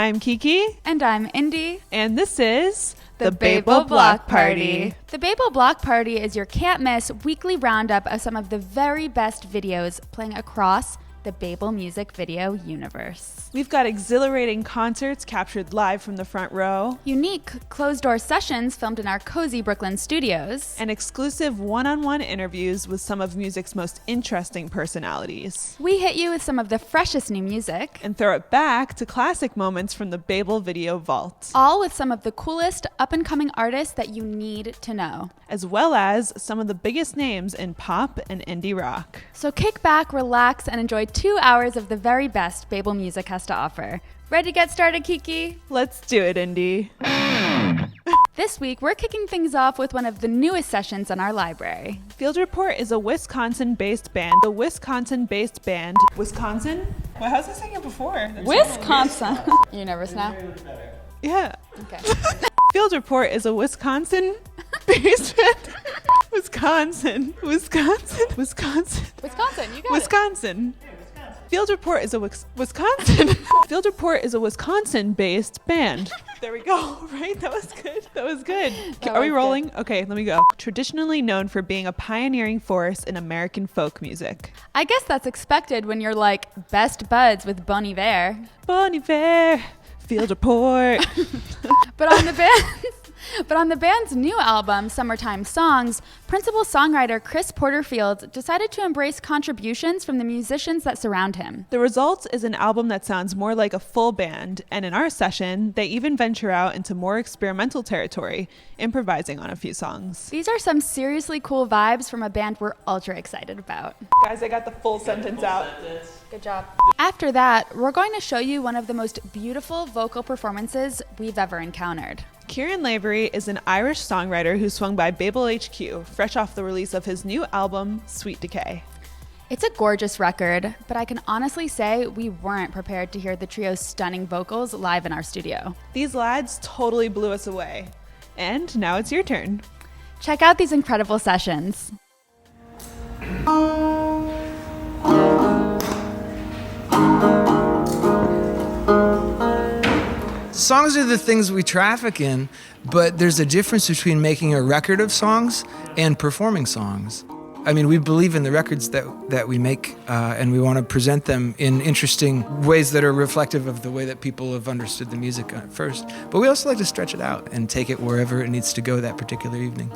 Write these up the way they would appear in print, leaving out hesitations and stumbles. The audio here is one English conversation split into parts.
I'm Kiki. And I'm Indy. And this is the Baeble Block Party. The Baeble Block Party is your can't miss weekly roundup of some of the very best videos playing across the Baeblemusic video universe. We've got exhilarating concerts captured live from the front row, unique closed-door sessions filmed in our cozy Brooklyn studios, and exclusive one-on-one interviews with some of music's most interesting personalities. We hit you with some of the freshest new music and throw it back to classic moments from the Baeble Video Vault. All with some of the coolest up-and-coming artists that you need to know, as well as some of the biggest names in pop and indie rock. So kick back, relax, and enjoy 2 hours of the very best Baeblemusic has to offer. Ready to get started, Kiki? Let's do it, Indy. This week, we're kicking things off with one of the newest sessions in our library. Field Report is a Wisconsin-based band. Wisconsin? Well, how's I saying it before? Wisconsin. You nervous now? Yeah. Okay. Field Report is a Wisconsin-based band. Wisconsin. You got it. Wisconsin. Field Report is a Wisconsin. Field Report is a Wisconsin-based band. There we go. Right? That was good. Are we rolling? Good. Okay, let me go. Traditionally known for being a pioneering force in American folk music. I guess that's expected when you're like best buds with Bon Iver. Bon Iver. Field Report. But on the band's new album, Summertime Songs, principal songwriter Chris Porterfield decided to embrace contributions from the musicians that surround him. The result is an album that sounds more like a full band, and in our session, they even venture out into more experimental territory, improvising on a few songs. These are some seriously cool vibes from a band we're ultra excited about. Guys, I got the full sentence out. Good job. After that, we're going to show you one of the most beautiful vocal performances we've ever encountered. Ciaran Lavery is an Irish songwriter who swung by Baeble HQ, fresh off the release of his new album, Sweet Decay. It's a gorgeous record, but I can honestly say we weren't prepared to hear the trio's stunning vocals live in our studio. These lads totally blew us away. And now it's your turn. Check out these incredible sessions. Songs are the things we traffic in, but there's a difference between making a record of songs and performing songs. I mean, we believe in the records that we make, and we want to present them in interesting ways that are reflective of the way that people have understood the music at first. But we also like to stretch it out and take it wherever it needs to go that particular evening.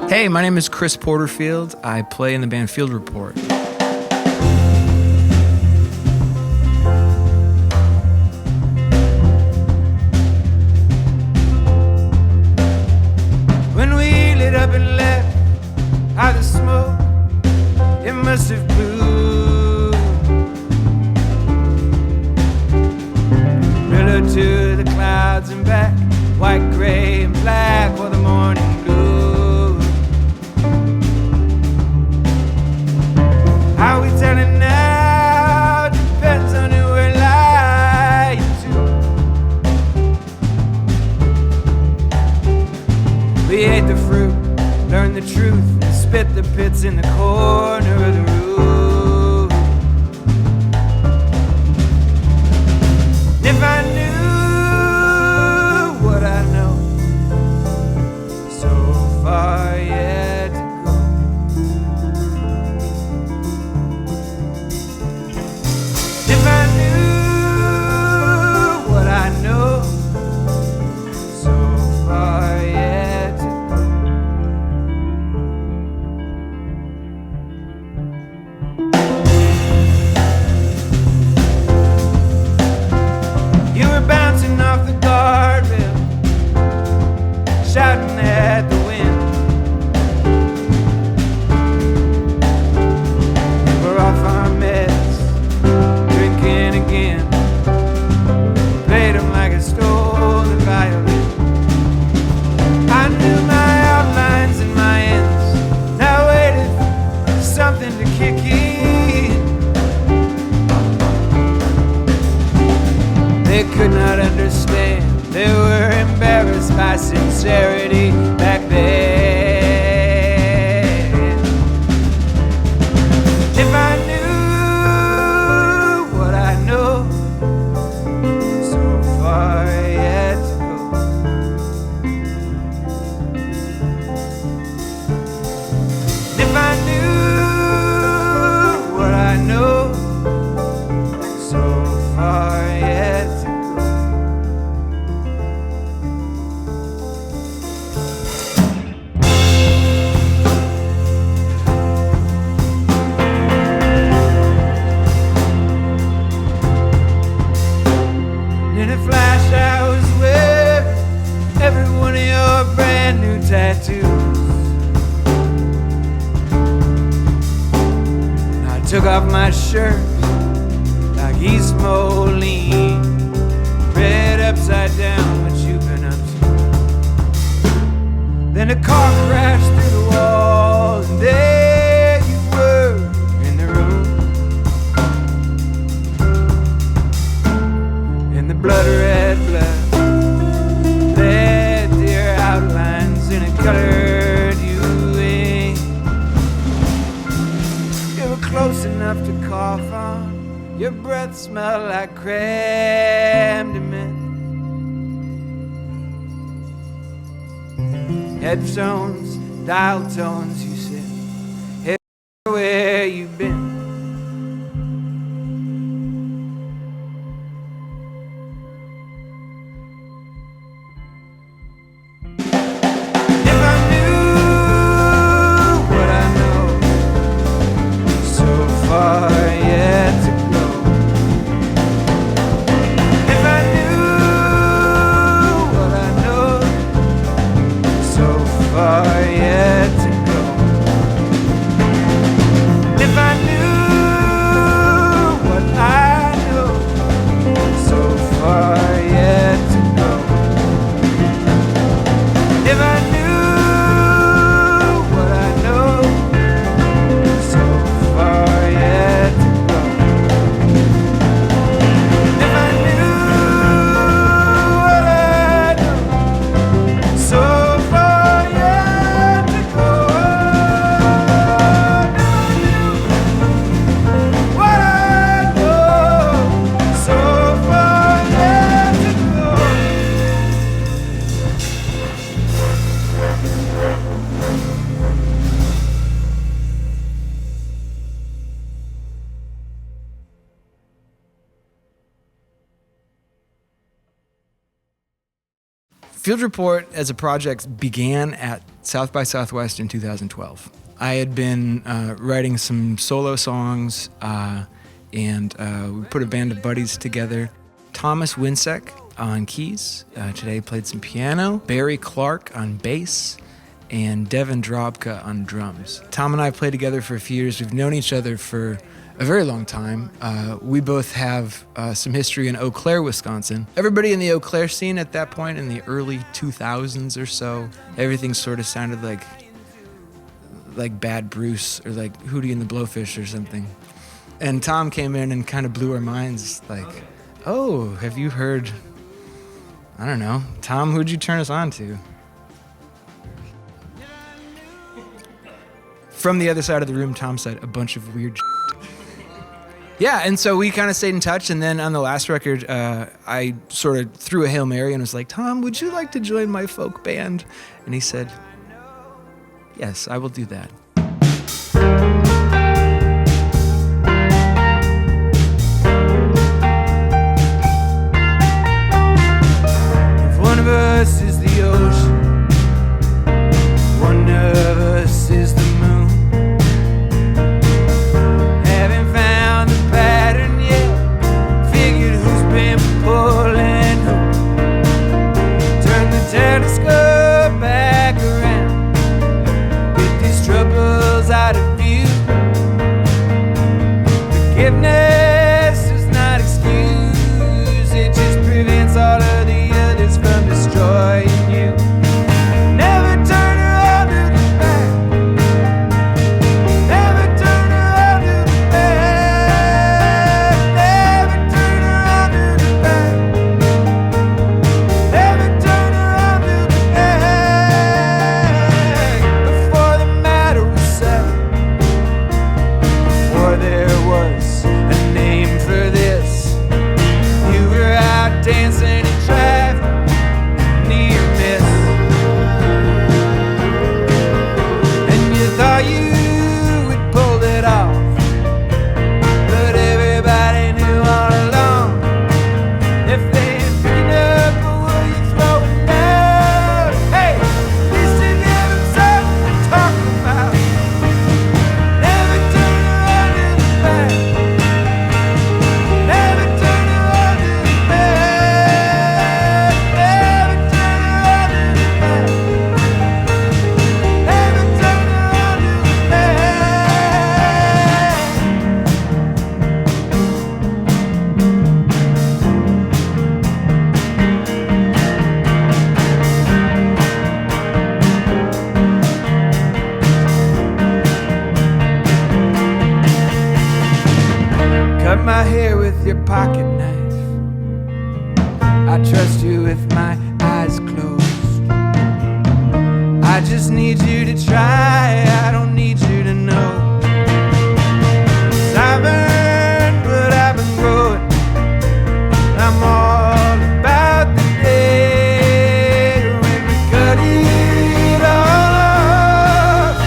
Hey, my name is Chris Porterfield. I play in the band Field Report. When we lit up and left out of smoke, it must have blew. Riddle to the clouds and back, white, gray, and black, while the morning blue. How we turning now depends on who we're lying to. We ate the fruit, learned the truth, and spit the pits in the corner of the roof. And if I knew what I know, so far yet to go. If I knew what I know, so far yet to go. You were bouncing off the guardrail, shouting at the wind. We're off our meds, drinking again. Played them like a stolen violin. I knew my outlines and my ends. Now I waited for something to kick in. They could not understand. They were embarrassed by sincerity back then. tattoos. I took off my shirt like East Moline, read upside down what you've been up to. Then a car crashed through the wall, and there you were in the room, in the blood-red blood, led dear outlines in a colored you ink. You were close enough to cough on. Your breath smelled like creme de menthe. Headphones, dial tones, you said. Hey, where you been? If I knew what I know, so far yet to go. If I knew what I know, so far yet to go. If I knew what I know, so far yet to go. If I knew what I know, so far yet to go. If I knew what I know, so far yet to go. What I know, so far yet to go. Field Report as a project began at South by Southwest in 2012. I had been writing some solo songs and we put a band of buddies together. Thomas Winsek on keys, today played some piano, Barry Clark on bass, and Devin Drobka on drums. Tom and I played together for a few years. We've known each other for a very long time. We both have some history in Eau Claire, Wisconsin. Everybody in the Eau Claire scene at that point, in the early 2000s or so, everything sort of sounded like Bad Bruce or like Hootie and the Blowfish or something. And Tom came in and kind of blew our minds, like, oh, have you heard, I don't know, Tom, who'd you turn us on to? From the other side of the room, Tom said, a bunch of weird shit. Yeah, and so we kind of stayed in touch, and then on the last record, I sort of threw a Hail Mary and was like, Tom, would you like to join my folk band? And he said, yes, I will do that. If one of us is the ocean, one of us is the moon. Haven't found the pattern yet, figured who's been pulling who. Turn the telescope back around, get these troubles hair with your pocket knife. I trust you with my eyes closed. I just need you to try, I don't need you to know. 'Cause I've earned what I've been growing. I'm all about the day when we cut it all off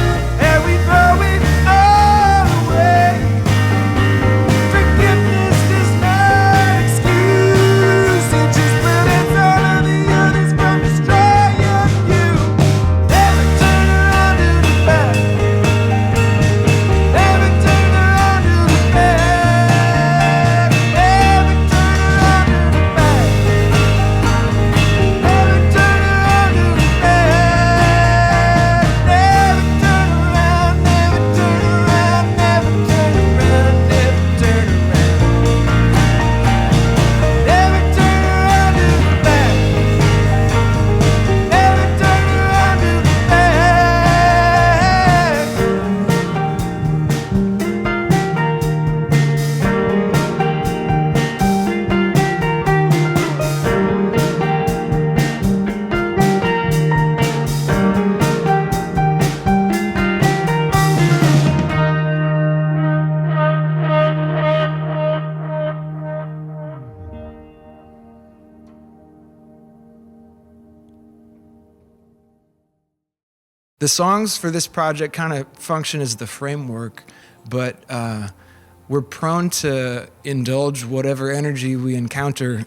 and we throw it all away. Forgiveness does not excuse, it just prevents all of the others from destroying you. Never turn around to the back. Never turn around to the back. Never turn around to the back. Never turn around to the back. Never turn around, never turn around, never turn around, never turn around. Never turn around to the back. Never turn around to the The songs for this project kind of function as the framework, but we're prone to indulge whatever energy we encounter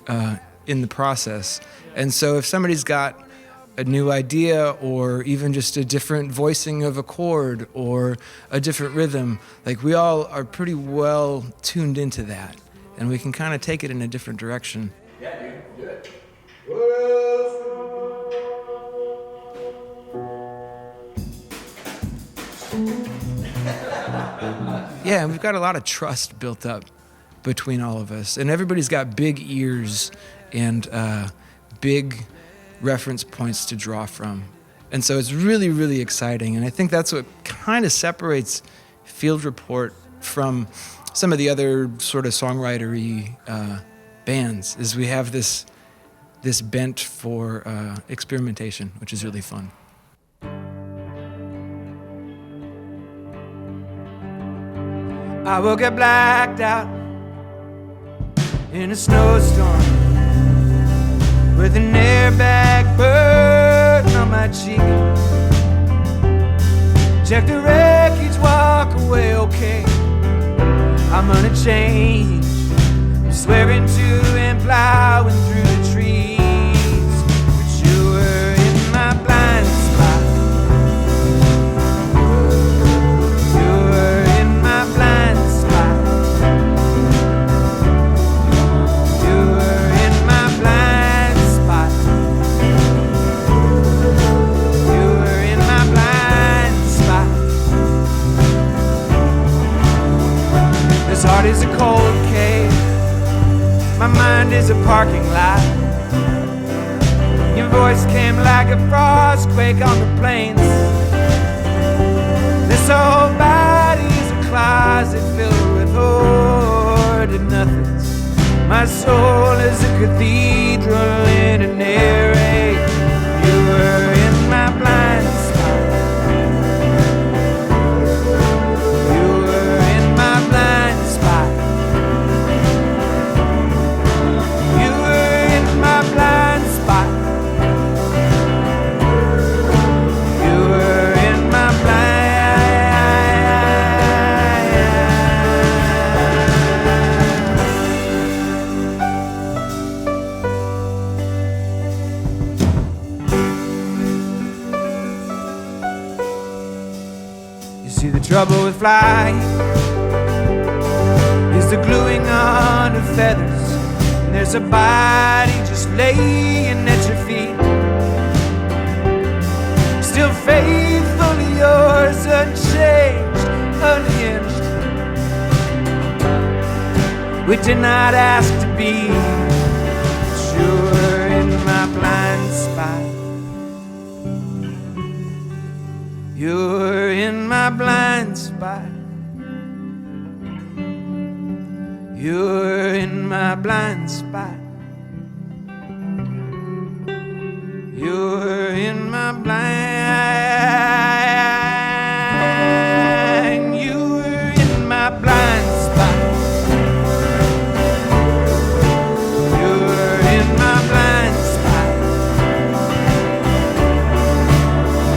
in the process. And so if somebody's got a new idea or even just a different voicing of a chord or a different rhythm, like we all are pretty well tuned into that, and we can kind of take it in a different direction. Yeah, and we've got a lot of trust built up between all of us, and everybody's got big ears and big reference points to draw from. And so it's really, really exciting, and I think that's what kind of separates Field Report from some of the other sort of songwritery bands, is we have this bent for experimentation, which is really fun. I will get blacked out in a snowstorm with an airbag burn on my cheek. Check the wreckage, walk away okay. I'm unchanged, I'm swearing to and plowing through the trees. But you were in my blind spot. You were in my blind spot. You were in my blind spot. You were in my blind spot. This heart is a cold cave. My mind is a parking lot. Your voice came like a frost quake on the plains. This whole body's a closet filled with hoarded nothings. My soul is a cathedral in an air raid. You were in my blind spot. You were in my blind spot. You were in my blind spot. You were in my blind. You see, the trouble with flying is the gluing on of feathers. And there's a body just laying at your feet, still faithfully yours, unchanged, unhinged. We did not ask to be, but you were in my blind spot. You were in my blind spot. You're in my blind spot. You're in my blind. You're in my blind spot. You're in my blind spot.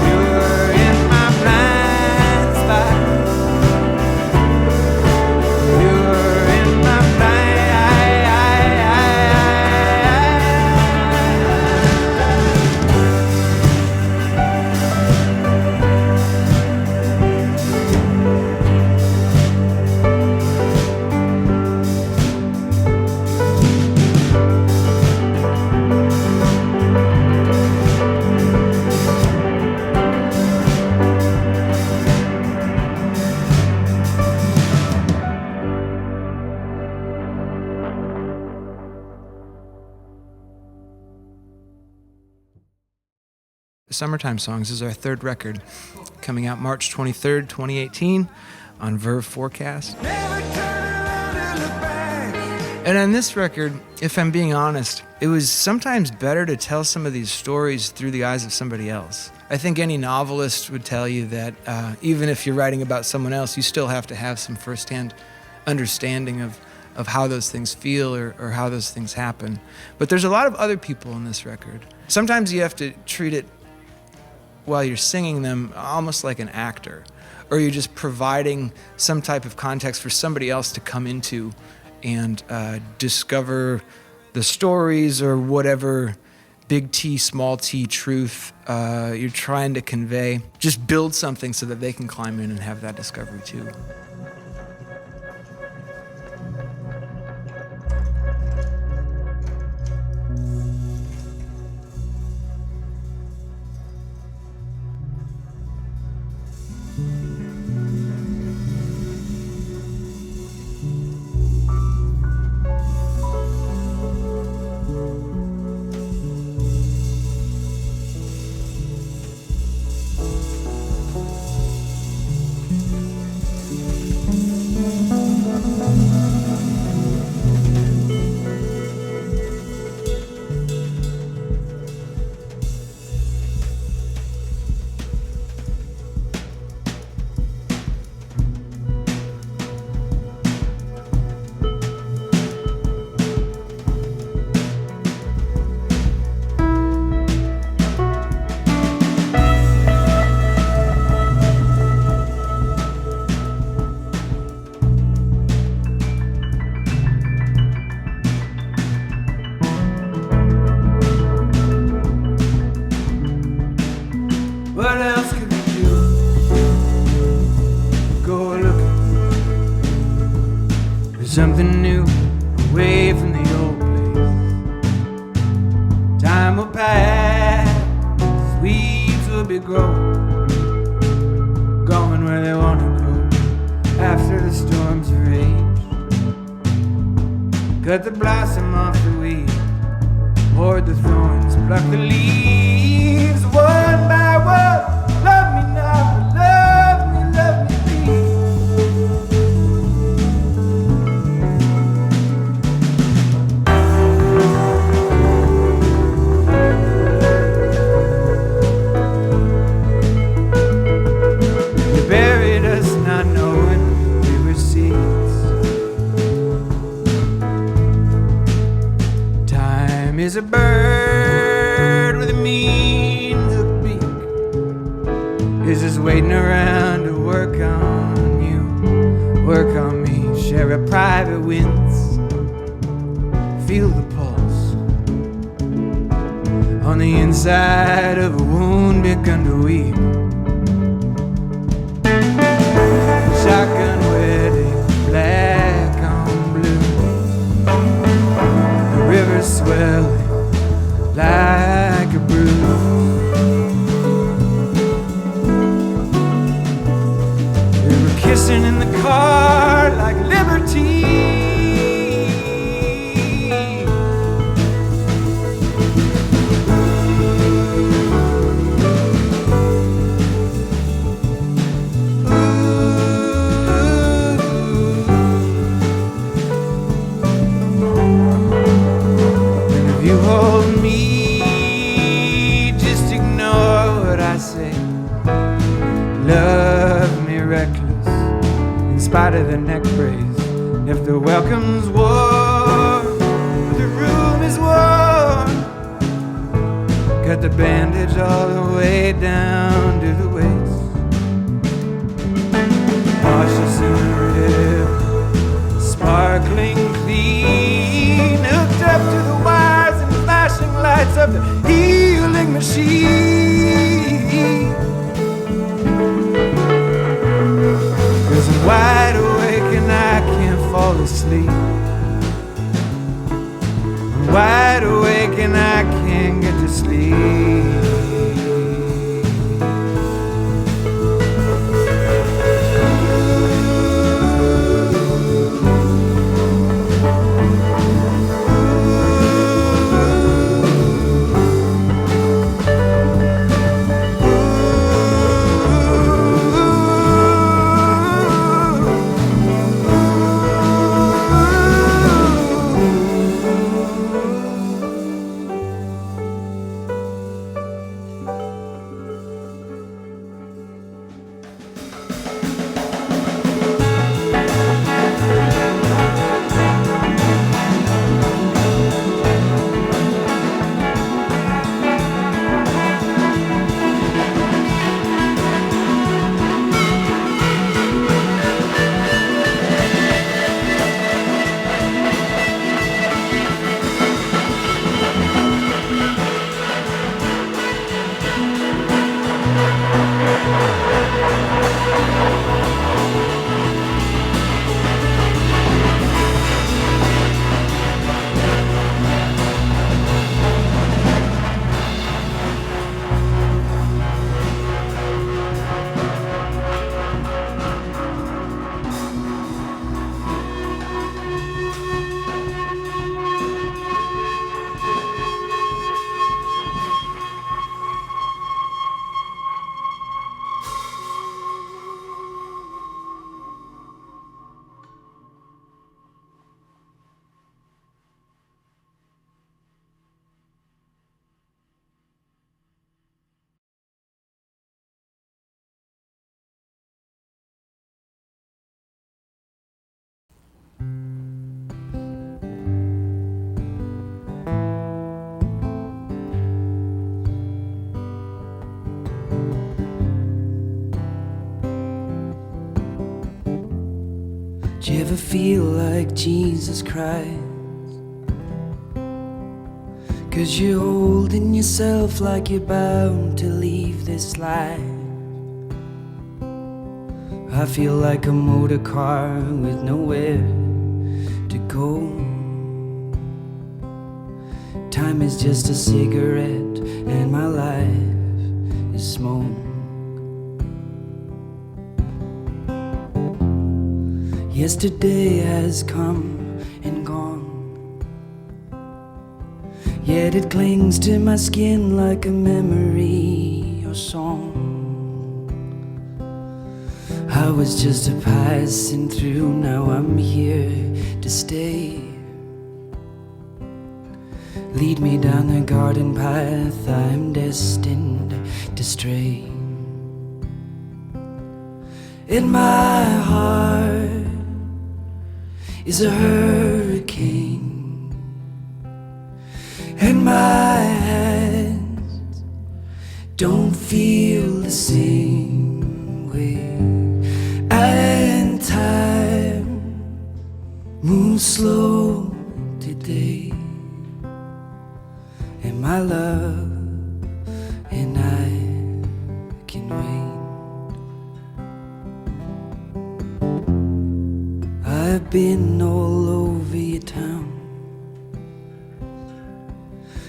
You're in my blind spot. You're in my blind. Summertime Songs is our third record, coming out March 23rd, 2018 on Verve Forecast. And on this record, if I'm being honest, it was sometimes better to tell some of these stories through the eyes of somebody else. I think any novelist would tell you that even if you're writing about someone else, you still have to have some firsthand understanding of how those things feel or how those things happen. But there's a lot of other people in this record. Sometimes you have to treat it while you're singing them almost like an actor, or you're just providing some type of context for somebody else to come into and discover the stories or whatever big T, small t truth you're trying to convey. Just build something so that they can climb in and have that discovery too. What else could we do? Go looking for something new, away from the old place. Time will pass, weeds will be growing, going where they want to go after the storms are raged. Cut the blossom off the weed, hoard the thorns, pluck the leaves one by one. Love me now, love me, please. You buried us not knowing we were seeds. Time is a bird with a mean hook beak. Is just waiting around to work on you, work on me. Share a private wince, feel the pulse on the inside of a wound begun to weep. Shotgun wedding, black on blue. The river's swelling like a bruise. We were kissing in the car like liberty. Ooh. you hold me, just ignore what I say. Love me reckless, in spite of the neck brace. If the welcome's warm, the room is warm. Cut the bandage all the way down to the waist. Wash us in the river, sparkling clean, hooked up to the wires and flashing lights of the healing machine. 'Cause I'm wide awake and I can't fall asleep. I'm wide awake and I can't get to sleep. Do you ever feel like Jesus Christ? 'Cause you're holding yourself like you're bound to leave this life. I feel like a motor car with nowhere to go. Time is just a cigarette and my life is smoke. Yesterday has come and gone, yet it clings to my skin like a memory or song. I was just a passing through, now I'm here to stay. Lead me down the garden path, I'm destined to stray. In my heart is a hurricane, and my hands don't feel the same way. And time moves slow today, and my love and I can wait. I've been all over your town,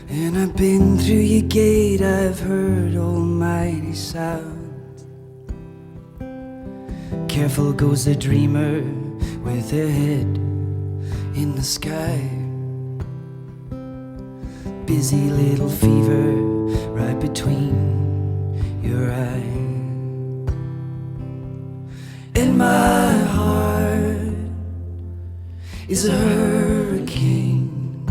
and I've been through your gate. I've heard almighty sounds. Careful goes the dreamer with her head in the sky. Busy little fever right between your eyes. In my heart is a hurricane,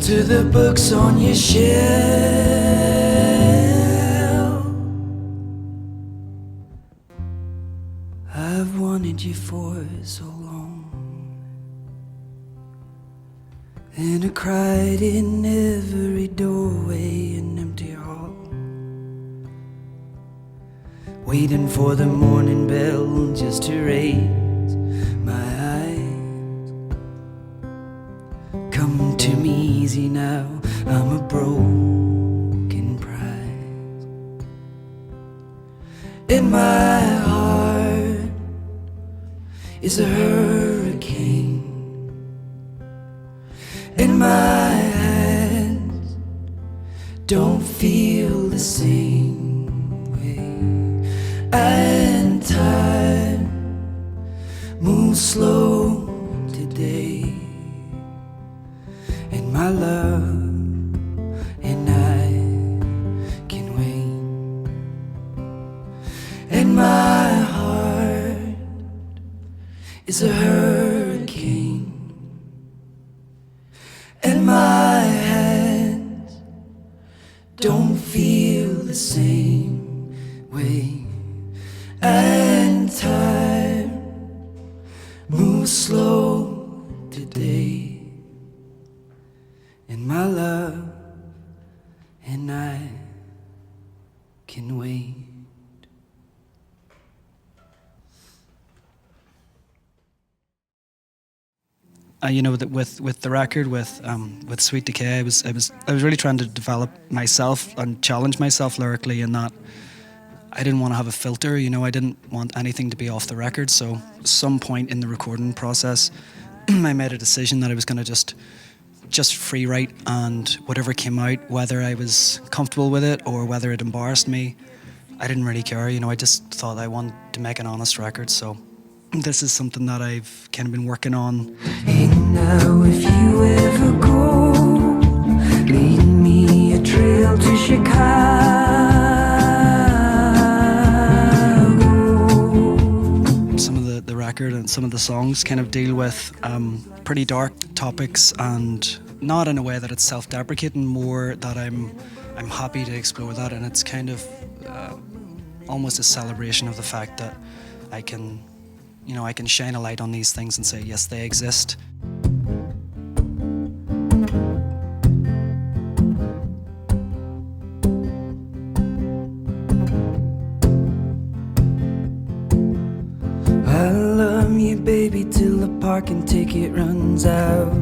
to the books on your shelf. I've wanted you for so long, and I cried in every doorway and empty hall, waiting for the morning bell just to raise my eyes. Come to me easy now, I'm a broken prize. In my heart is a hurricane, in my hands don't feel the same way, and time moves slow today, and my love and I can wait, and my heart is a hurricane, and my hands don't feel the same way, and time moves slow today, and my love and I can wait. You know, that with the record, with Sweet Decay, I was really trying to develop myself and challenge myself lyrically, in that I didn't want to have a filter. You know, I didn't want anything to be off the record. So at some point in the recording process, I made a decision that I was going to just free write, and whatever came out, whether I was comfortable with it or whether it embarrassed me, I didn't really care. You know, I just thought I wanted to make an honest record. So this is something that I've kind of been working on. And now if you ever go, lead me a trail to Chicago. Some of the record and some of the songs kind of deal with pretty dark topics, and not in a way that it's self-deprecating, more that I'm happy to explore that, and it's kind of almost a celebration of the fact that I can shine a light on these things and say, yes, they exist. I love you, baby, till the parking ticket runs out,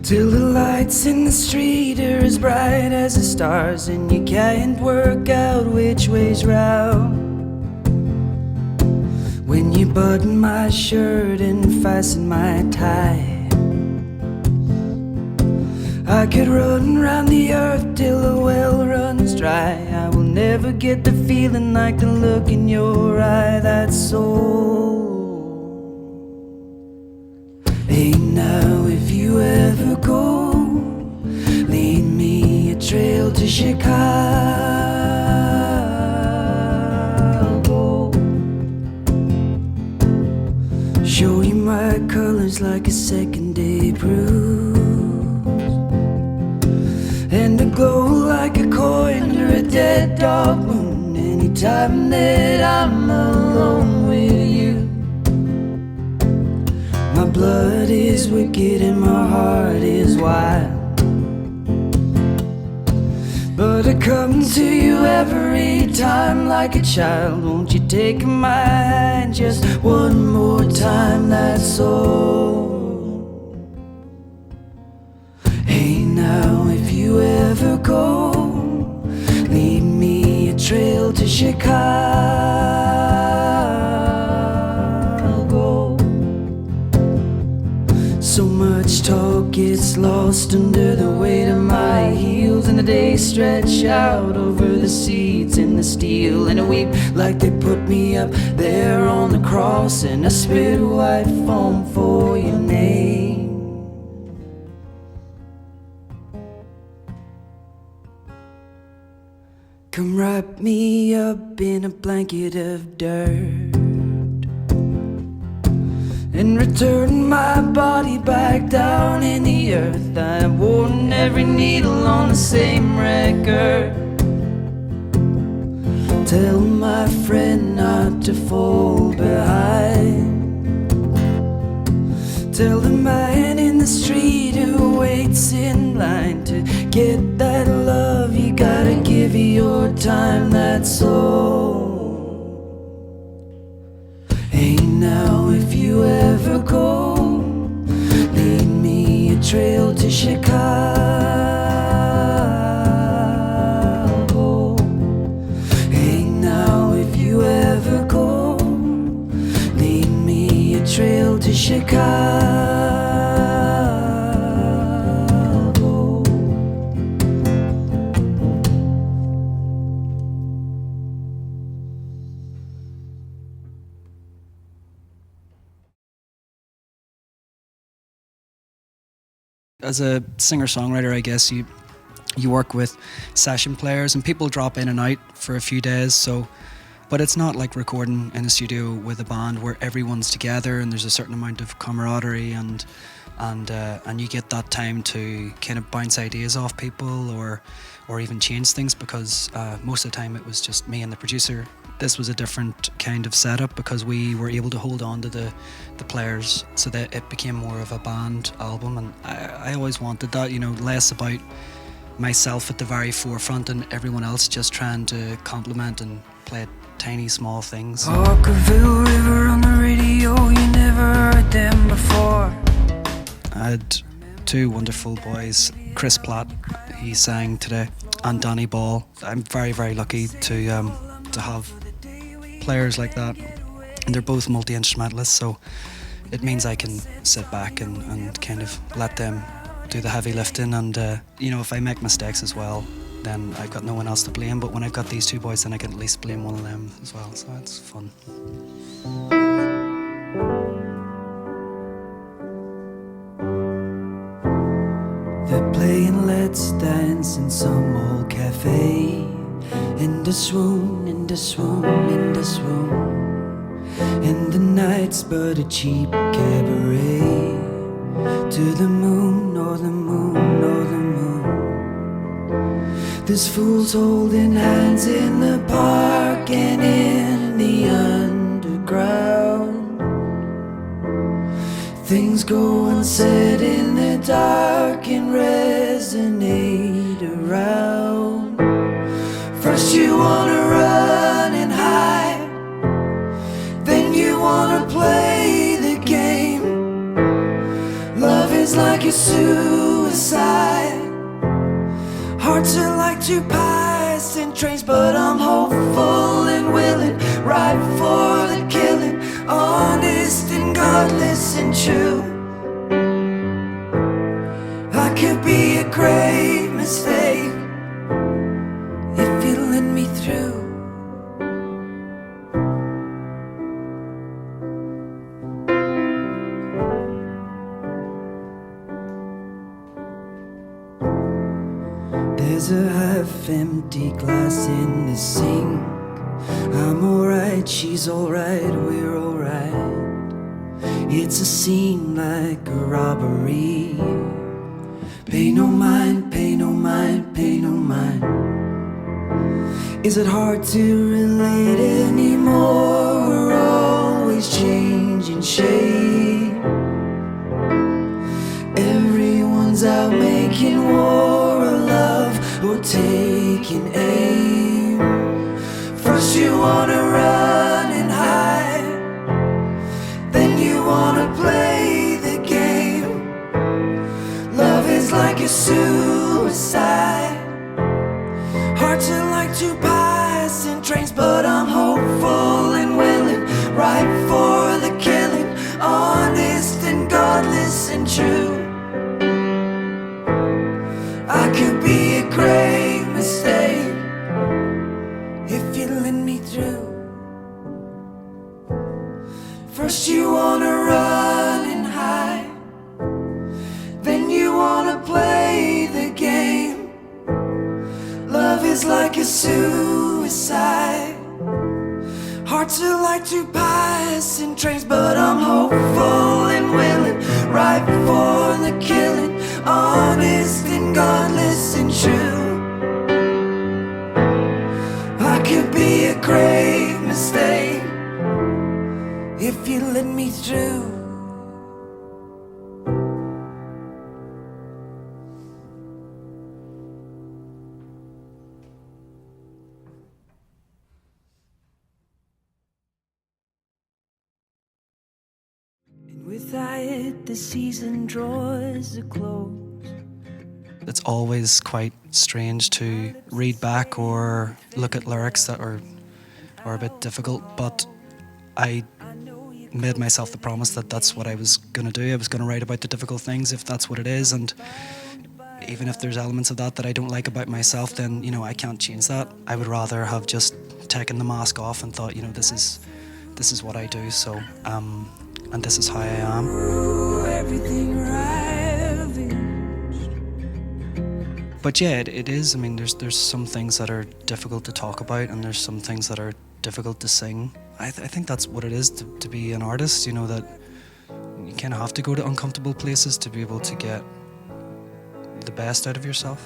till the lights in the street are as bright as the stars, and you can't work out which way's round. When you button my shirt and fasten my tie, I could run round the earth till the well runs dry. I will never get the feeling like the look in your eye, that's so. Hey, now if you ever go, lead me a trail to Chicago. Show you my colors like a second day bruise, and a glow like a coin under a dead dog moon. Anytime that I'm alone with you, my blood is wicked and my heart is wild, but I come to you every time like a child. Won't you take my hand just one more time, that's all. Hey, now if you ever go, lead me a trail to Chicago. So much talk gets lost under the weight of my heels, and the days stretch out over the seats in the steel, and I weep like they put me up there on the cross, and I spit white foam for your name. Come wrap me up in a blanket of dirt, and return my body back back down in the earth. I'm worn every needle on the same record. Tell my friend not to fall behind. Tell the man in the street who waits in line to get that love, you gotta give your time, that's all. Hey now, if you ever go, lead me a trail to Chicago. Hey now, if you ever go, lead me a trail to Chicago. As a singer-songwriter, I guess you work with session players and people drop in and out for a few days, so but it's not like recording in a studio with a band where everyone's together and there's a certain amount of camaraderie and you get that time to kind of bounce ideas off people or even change things, because most of the time it was just me and the producer. This was a different kind of setup because we were able to hold on to the players so that it became more of a band album, and I always wanted that, you know, less about myself at the very forefront and everyone else just trying to complement and play tiny small things. Parkerville River on the radio, you never heard them before. I had two wonderful boys, Chris Platt, he sang today, and Danny Ball. I'm very, very lucky to have players like that, and they're both multi-instrumentalists, so it means I can sit back and kind of let them do the heavy lifting, and you know, if I make mistakes as well, then I've got no one else to blame, but when I've got these two boys, then I can at least blame one of them as well, so it's fun. They're playing Let's Dance in some old cafe. In the swoon, in the swoon, in the swoon. And the night's but a cheap cabaret. To the moon, or the moon, or the moon. There's fools holding hands in the park and in the underground. Things go unsaid in the dark and resonate around. First you wanna run and hide, then you wanna play the game. Love is like a suicide. Hearts are like two pies and trains, but I'm hopeful and willing, ripe for the killing, honest and godless and true. I could be a great mistake if you let me through. There's a half-empty glass in the sink. I'm alright, she's alright, we're alright. It's a scene like a robbery. Pay no mind, pay no mind, pay no mind. Is it hard to relate anymore? We're always changing shape. Everyone's out making war or love or taking aim. First you wanna run and hide, then you wanna play the game. Love is like a suicide. Hearts are like two passing trains, but I'm hopeful and willing, ripe for the killing, honest and godless and true. I could be a great mistake if you let me through. First you wanna run and hide, then you wanna play the game. Love is like a suicide. Hearts are like two passing trains, but I'm hopeful and willing, ripe for if you let me through. And with it, the season draws a close. It's always quite strange to read back or look at lyrics that are a bit difficult, but I made myself the promise that that's what I was going to do. I was going to write about the difficult things if that's what it is, and even if there's elements of that I don't like about myself, then, you know, I can't change that. I would rather have just taken the mask off and thought, you know, this is what I do, so and this is how I am. Everything ravaged. But yeah, it is. I mean, there's some things that are difficult to talk about, and there's some things that are difficult to sing. I think that's what it is to be an artist, you know, that you kind of have to go to uncomfortable places to be able to get the best out of yourself.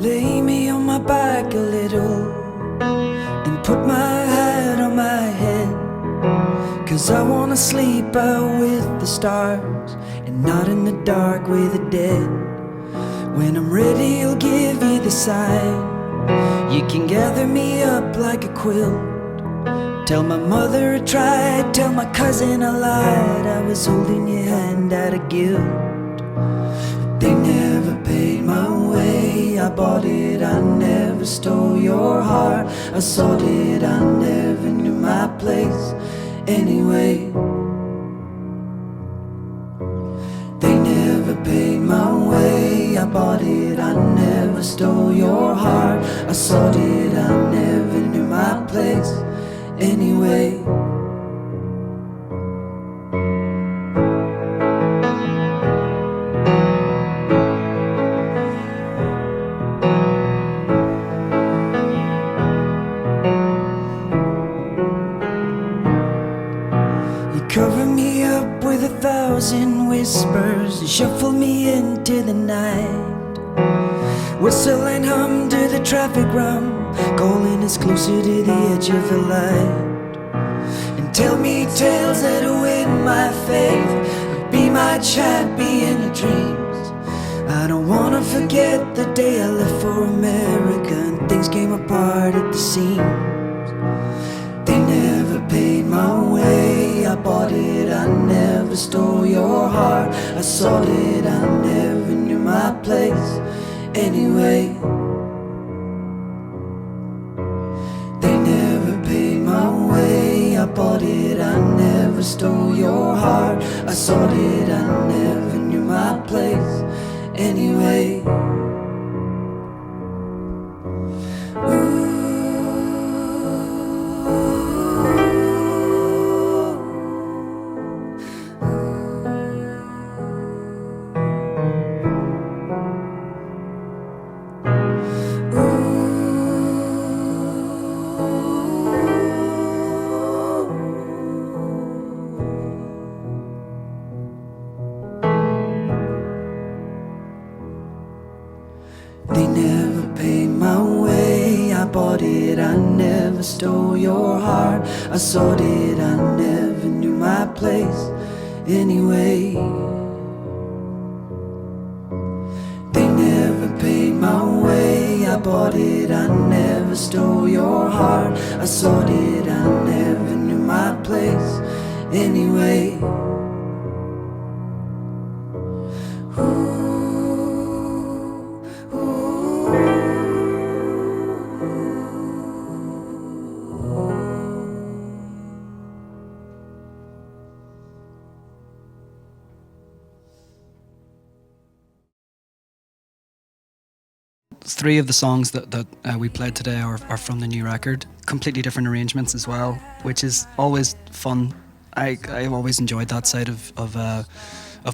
Lay me on my back a little, then put my hat on my head, 'cause I wanna sleep out with the stars and not in the dark with the dead. When I'm ready, I'll give you the sign. You can gather me up like a quilt. Tell my mother I tried, tell my cousin I lied. I was holding your hand out of guilt. They never paid my way, I bought it, I never stole your heart. I sought it, I never knew my place anyway. They never paid my way, I bought it, I never stole your heart. I sought it, I never knew my place anyway. Cover me up with 1,000 whispers and shuffle me into the night. Whistle and hum to the traffic rum, calling us closer to the edge of the light. And tell me tales that'll win my faith, be my champion in dreams. I don't wanna forget the day I left for America and things came apart at the seams. They never paid my way, I bought it, I never stole your heart. I sought it, I never knew my place anyway. They never paid my way, I bought it, I never stole your heart. I sought it, I never knew my place anyway. They never paid my way, I bought it, I never stole your heart. I sought it, I never knew my place anyway. They never paid my way, I bought it, I never stole your heart. I sought it, I never knew my place anyway. Three of the songs that we played today are from the new record. Completely different arrangements as well, which is always fun. I've always enjoyed that side of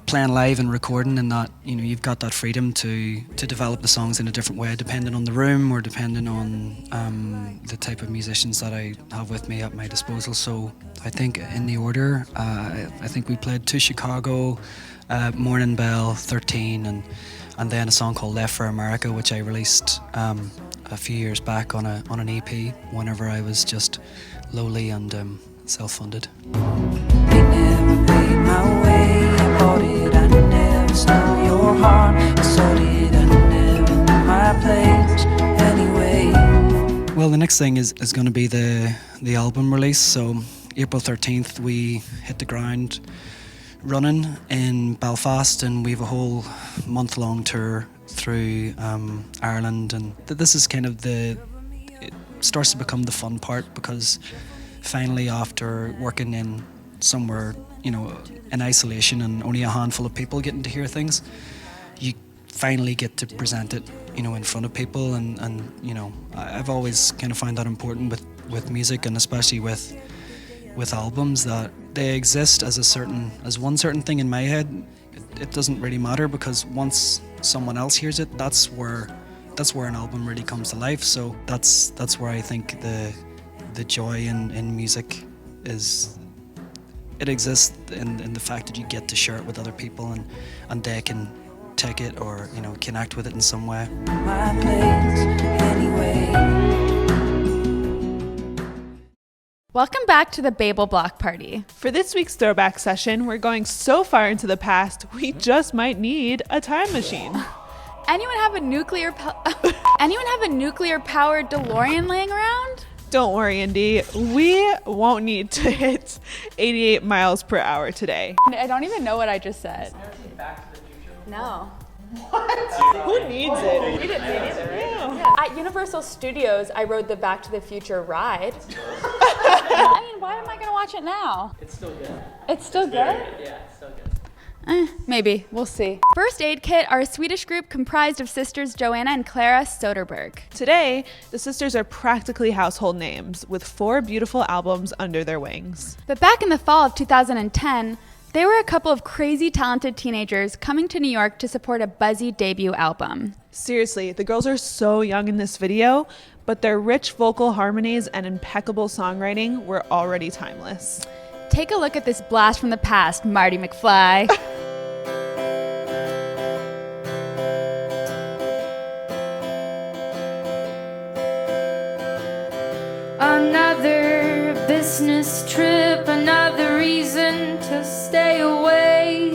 playing live and recording, and that, you know, you've got that freedom to develop the songs in a different way, depending on the room or depending on the type of musicians that I have with me at my disposal. So I think in the order, I think we played To Chicago, Morning Bell, 13, and and then a song called Left for America, which I released a few years back on an EP whenever I was just lowly and self-funded. They never paid my way, I bought it, I never stole your heart, I sold it, I never knew my place anyway. Well, the next thing is going to be the album release. So April 13th we hit the ground running in Belfast, and we have a whole month-long tour through Ireland, and this is kind of it starts to become the fun part, because finally, after working in somewhere, you know, in isolation and only a handful of people getting to hear things, you finally get to present it, you know, in front of people, and you know, I've always kind of found that important with music, and especially with albums, that they exist as one certain thing in my head. It doesn't really matter, because once someone else hears it, that's where an album really comes to life. So that's where I think the joy in music is. It exists in the fact that you get to share it with other people, and they can take it or, you know, connect with it in some way. My place anyway. Welcome back to the Baeble Block Party. For this week's throwback session, we're going so far into the past, we just might need a time machine. Anyone have a nuclear powered DeLorean laying around? Don't worry, Indy. We won't need to hit 88 miles per hour today. I don't even know what I just said. No. Who needs it? You didn't say it either, right? Yeah. At Universal Studios, I rode the Back to the Future ride. I mean, why am I going to watch it now? It's still good. It's still good? Yeah, it's still good. Maybe. We'll see. First Aid Kit are a Swedish group comprised of sisters Joanna and Clara Soderberg. Today, the sisters are practically household names with 4 beautiful albums under their wings. But back in the fall of 2010, they were a couple of crazy talented teenagers coming to New York to support a buzzy debut album. Seriously, the girls are so young in this video, but their rich vocal harmonies and impeccable songwriting were already timeless. Take a look at this blast from the past, Marty McFly. Another business trip, another reason to stay away.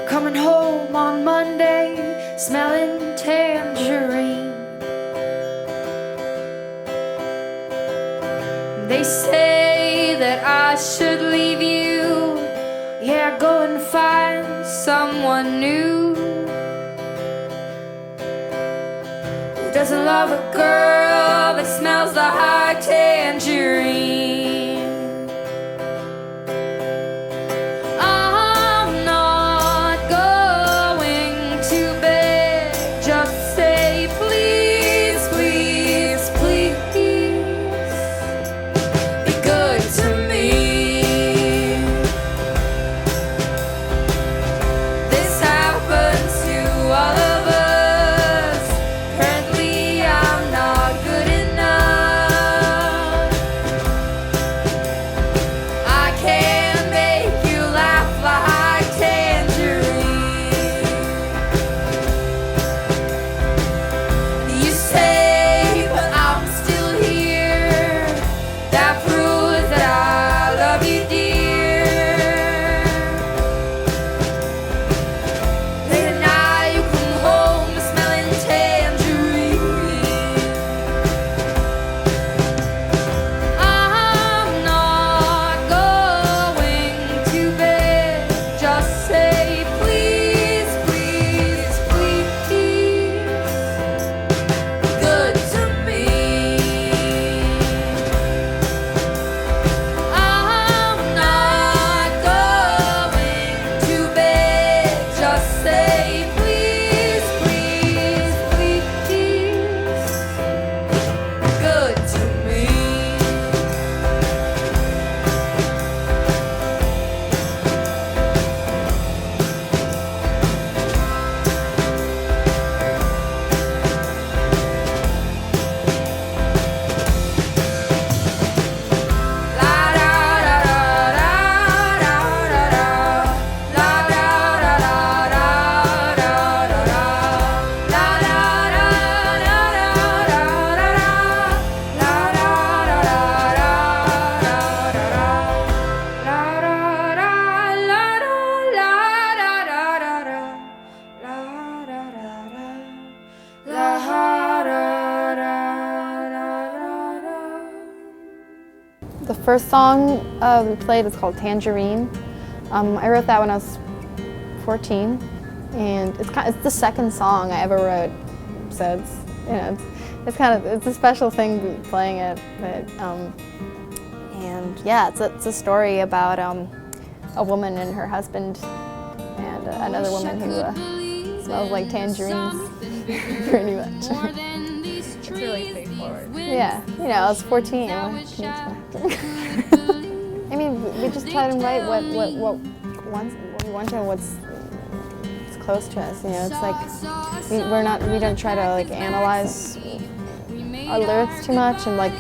Coming home on Monday, smelling tangerine. They say that I should leave you. Yeah, go and find someone new. Doesn't love a girl that smells the high tangerine. I'm not going to bed, just say please, please, please. Be good to me. This happens to all of us. I'm not good enough. first song we played is called Tangerine. I wrote that when I was 14, and it's the second song I ever wrote. So it's a special thing playing it. But and yeah, it's a story about a woman and her husband and another woman who smells like tangerines, pretty much. It's really straightforward. Yeah, I was 14. I mean, we just try to write what we want to, what's close to us. It's like we don't try to like analyze our lyrics too much, and like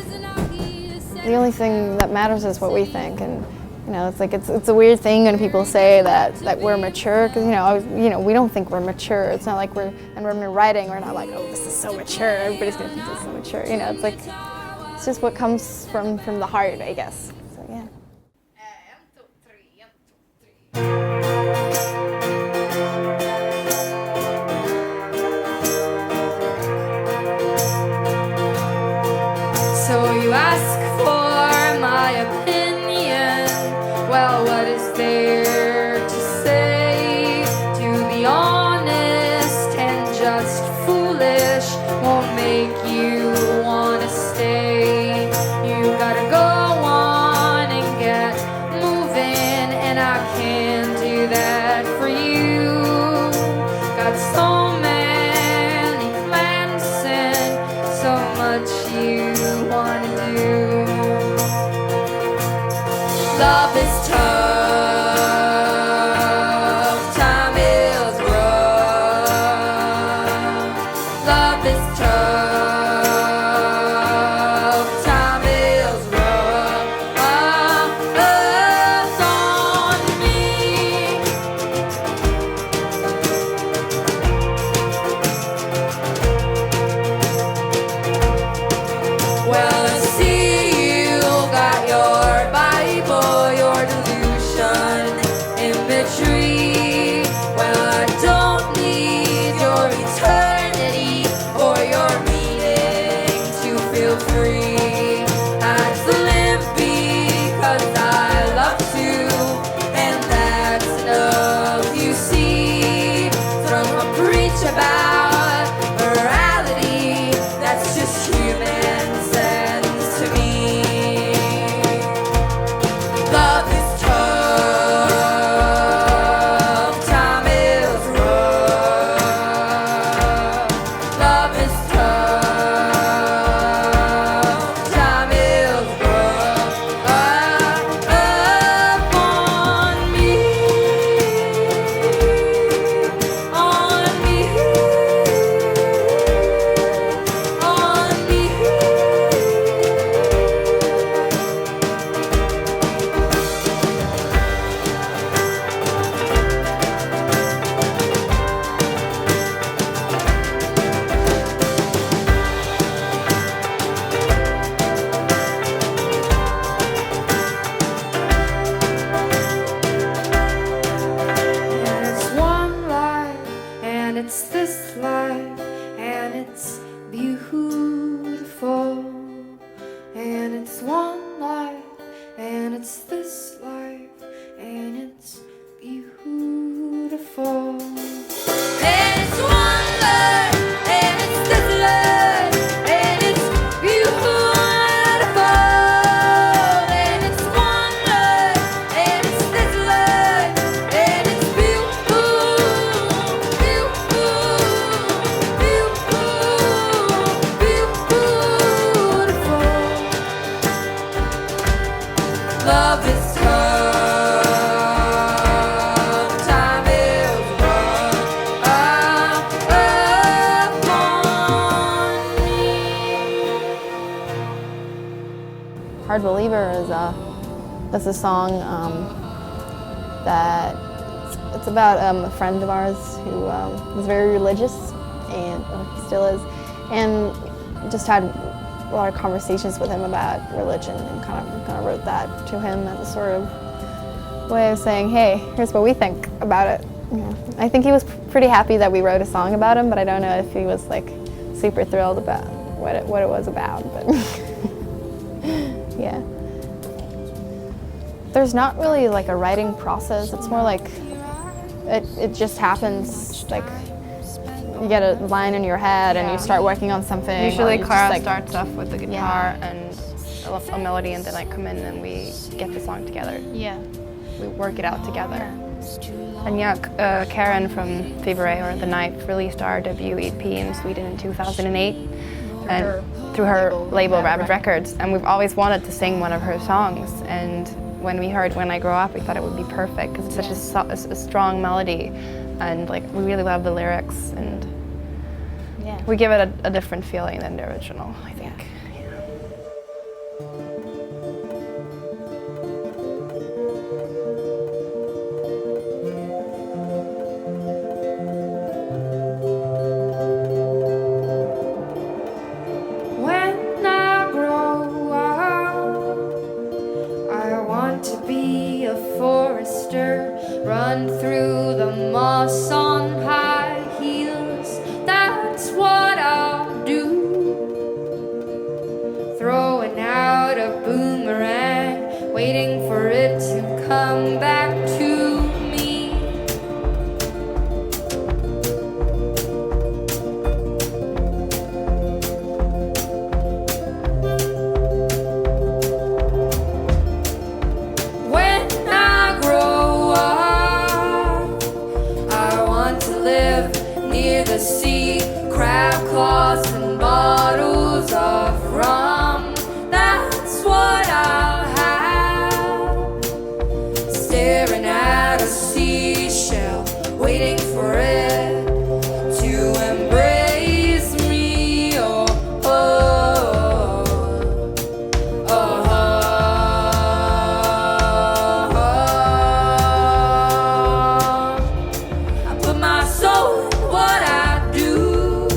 the only thing that matters is what we think. And it's like it's a weird thing when people say that we're mature, because we don't think we're mature. It's not like when we're writing, we're not like, oh, this is so mature. Everybody's gonna think this is so mature. It's like it's just what comes from the heart, I guess. So yeah. So you ask for my opinion. Well, what is there to say? To be honest and just foolish won't make you wanna stay. You gotta go on and get moving, and I can't do that for you. Got so many plans and so much you wanna do. Love is tough, time is rough. Love is tough, time is rough. On me. Well, I see you got your Bible, your delusion, imagery. Well, I don't need your eternity or your meaning to feel free. I just live because I love to, and that's enough. You see, from a preach about morality, that's just human sense to me. Love is tough, time is rough. Love is tough, time is rough. On me, on me, on me. And it's one life, and it's this life, and it's beautiful. And it's one life, and it's this life, and it's beautiful. And it's one life, and it's this life, and it's beautiful. And it's one life, and it's this life, and it's beautiful, beautiful, beautiful. Love is tough, time is rough. On me. Hard Believer is a song that it's about a friend of ours who was very religious, and he still is, and just had a lot of conversations with him about religion, and kind of wrote that to him as a sort of way of saying, hey, here's what we think about it. I think he was pretty happy that we wrote a song about him, but I don't know if he was like super thrilled about what it was about. But yeah. There's not really like a writing process. It's more like it just happens. Like you get a line in your head and you start working on something. Usually Clara starts off with the guitar and a melody, and then I come in and we get the song together. Yeah. We work it out together. And Ciaran from Feveray or The Knife released our debut EP in Sweden in 2008 and through her label Rabbit Records, and we've always wanted to sing one of her songs, and when we heard When I Grow Up we thought it would be perfect because it's such a strong melody, and like we really love the lyrics, and we give it a different feeling than the original, I think. Run through the moss on high heels, that's what I'll do. Throwing out a boomerang, waiting for it to come back to me. When I grow up, I want to live near the sea, crab claws and bottles of rum. That's what I'll have. Staring at a seashell, waiting for it to embrace me. Oh, oh, oh, oh. I put my soul in what I do.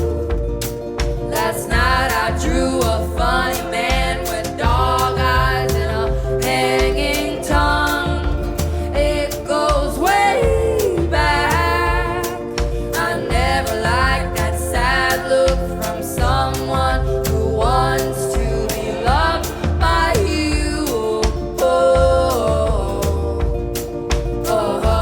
Last night I drew a funny man with dog eyes and a hanging tongue. It goes way back. I never liked that sad look from someone who wants to be loved by you. Oh, oh, oh,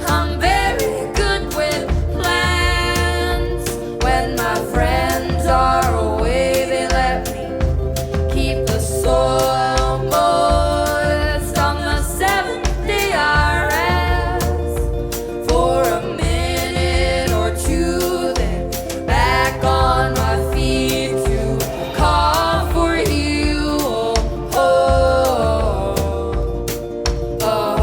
I'm very good with plans. When my friends are away, they let me keep the soil moist. On the seventh day I rest for a minute or two, then back on my feet to call for you. Oh, oh,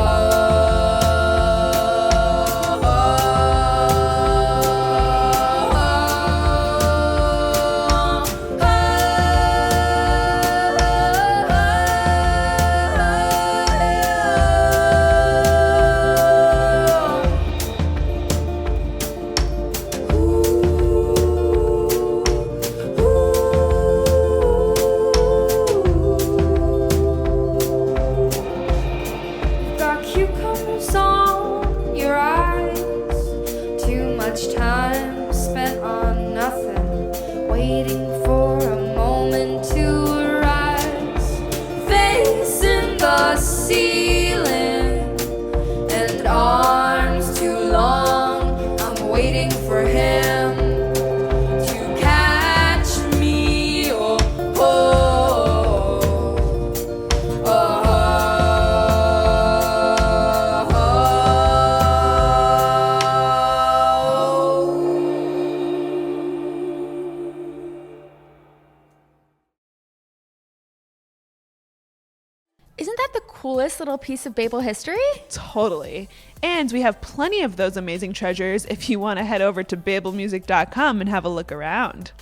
got cucumbers on your eyes. Too much time spent on nothing, waiting for a moment to arise. Facing the ceiling and arms too long. I'm waiting for him to catch me. Oh, oh, oh. Isn't that the coolest little piece of Baeble history? Totally. And we have plenty of those amazing treasures if you want to head over to Baeblemusic.com and have a look around.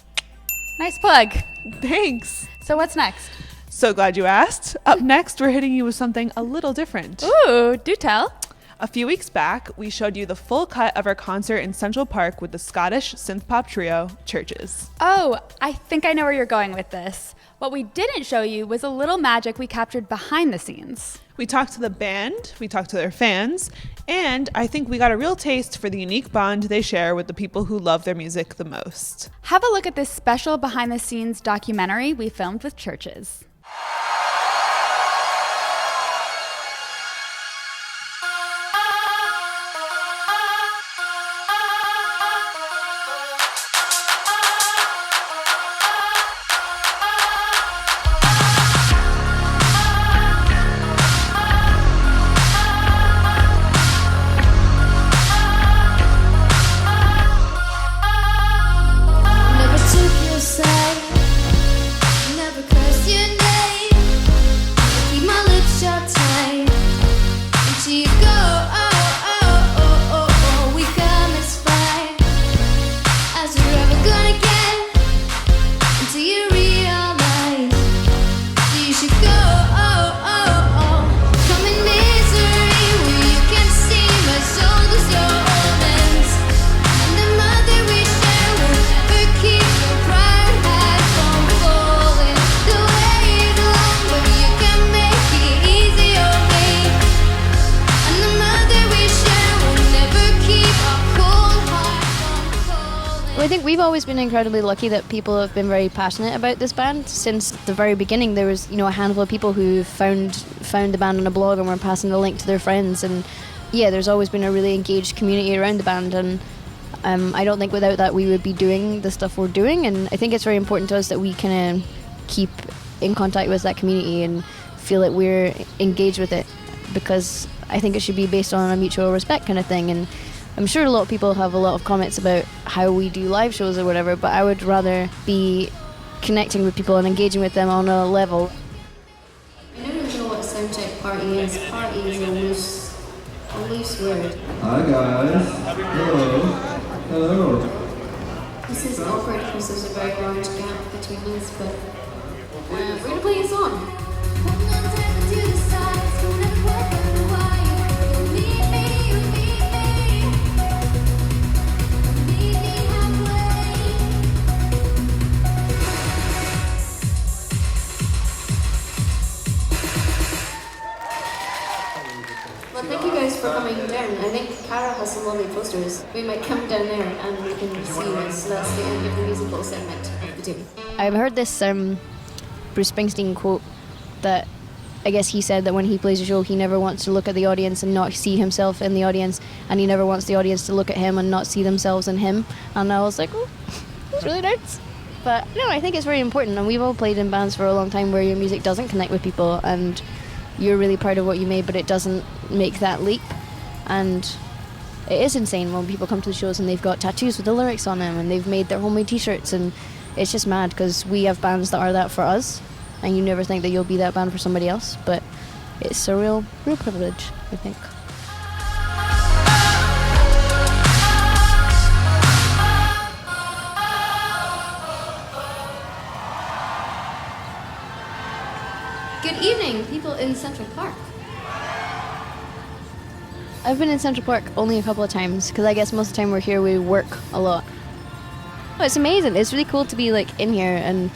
Nice plug. Thanks. So what's next? So glad you asked. Up next, we're hitting you with something a little different. Ooh, do tell. A few weeks back, we showed you the full cut of our concert in Central Park with the Scottish synth-pop trio, CHVRCHES. Oh, I think I know where you're going with this. What we didn't show you was a little magic we captured behind the scenes. We talked to the band, we talked to their fans, And I think we got a real taste for the unique bond they share with the people who love their music the most. Have a look at this special behind-the-scenes documentary we filmed with CHVRCHES. I think we've always been incredibly lucky that people have been very passionate about this band. Since the very beginning, there was, a handful of people who found the band on a blog and were passing the link to their friends. And yeah, there's always been a really engaged community around the band. And I don't think without that we would be doing the stuff we're doing. And I think it's very important to us that we kind of keep in contact with that community and feel that we're engaged with it, because I think it should be based on a mutual respect kind of thing. And I'm sure a lot of people have a lot of comments about how we do live shows or whatever, but I would rather be connecting with people and engaging with them on a level. I don't know what a soundcheck party is. Party is a loose word. Hi guys. Hello. Hello. This is awkward because there's a very large gap between us, but we're going to play a song. Well, thank you guys for coming down. I think Cara has some lovely posters. We might come down there and we can see you guys. So that's the end of the musical segment of the tune. I've heard this Bruce Springsteen quote that I guess he said that when he plays a show, he never wants to look at the audience and not see himself in the audience, and he never wants the audience to look at him and not see themselves in him. And I was like, oh, that's really nice. But no, I think it's very important, and we've all played in bands for a long time where your music doesn't connect with people, and you're really proud of what you made, but it doesn't make that leap. And it is insane when people come to the shows and they've got tattoos with the lyrics on them and they've made their homemade t-shirts, and it's just mad because we have bands that are that for us, and you never think that you'll be that band for somebody else, but it's a real privilege, I think. Good evening, people in Central Park. I've been in Central Park only a couple of times because I guess most of the time we're here, we work a lot. Oh, it's amazing. It's really cool to be in here, and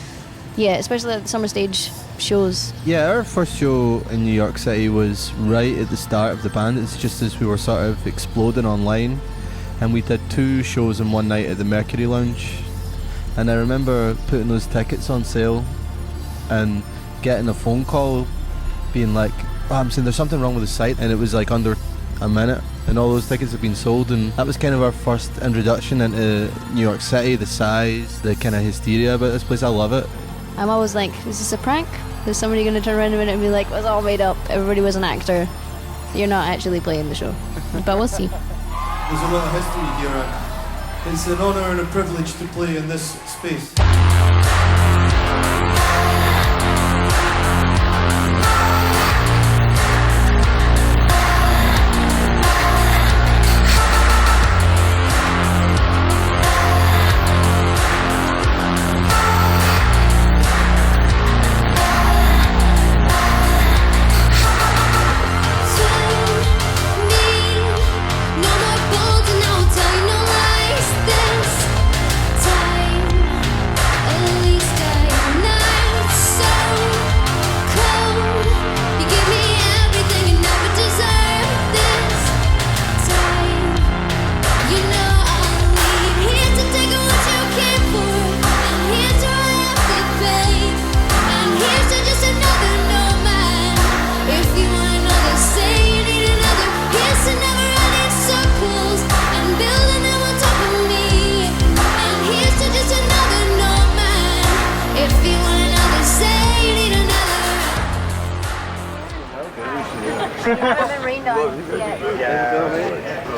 yeah, especially at the summer stage shows. Yeah, our first show in New York City was right at the start of the band. It's just as we were sort of exploding online, and we did 2 shows in one night at the Mercury Lounge. And I remember putting those tickets on sale and getting a phone call being like, oh, I'm saying there's something wrong with the site, and it was under a minute and all those tickets have been sold. And that was kind of our first introduction into New York City, the size, the kind of hysteria about this place. I love it. I'm always like, is this a prank? Is somebody going to turn around in a minute and be like, it was all made up, everybody was an actor, you're not actually playing the show? But we'll see. There's a lot of history here, and it's an honour and a privilege to play in this space.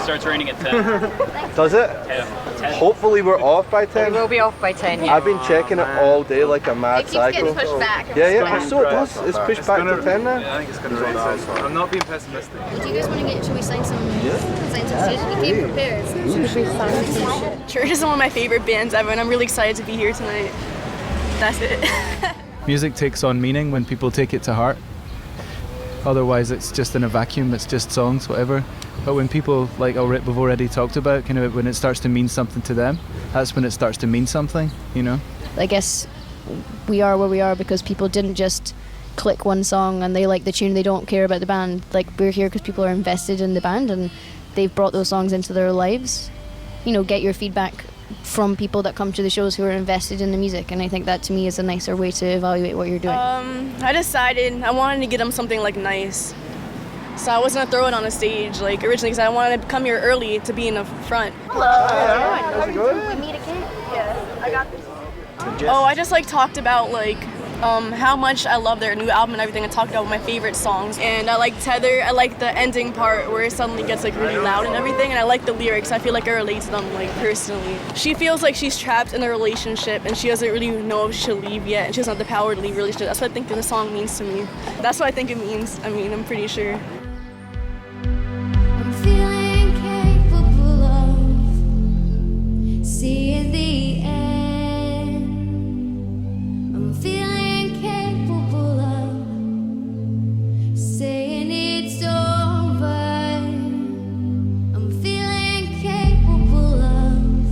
Starts raining at 10. Does it? 10. Hopefully we're off by 10. We'll be off by 10, yeah. I've been checking it all day like a mad cycle. It keeps getting pushed back. Yeah, so it does. It's pushed back to 10 now. Yeah, I think it's going to rain. I'm not being pessimistic. Do you guys want to get? Should we sign some? Sign some shit. You came prepared. CHVRCHES is one of my favorite bands ever, and I'm really excited to be here tonight. That's it. Music takes on meaning when people take it to heart. Otherwise, it's just in a vacuum. It's just songs, whatever. But when people, like we've already talked about, kind of when it starts to mean something to them, that's when it starts to mean something, you know? I guess we are where we are because people didn't just click one song and they like the tune, they don't care about the band. Like, we're here because people are invested in the band and they've brought those songs into their lives. You know, get your feedback from people that come to the shows who are invested in the music, and I think that to me is a nicer way to evaluate what you're doing. I decided I wanted to get them something like nice. So I was going to throw it on a stage, like originally, because I wanted to come here early to be in the front. Hello. How's it going? We meet again. Yeah, I got this. Oh, I just like talked about like how much I love their new album and everything. I talked about my favorite songs, and I like Tether. I like the ending part where it suddenly gets like really loud and everything, and I like the lyrics. I feel like I relate to them like personally. She feels like she's trapped in a relationship and she doesn't really know if she'll leave yet, and she doesn't have the power to leave a relationship. That's what I think the song means to me. That's what I think it means. I mean, I'm pretty sure. I'm feeling capable of seeing the end. I'm feeling capable of saying it's over. I'm feeling capable of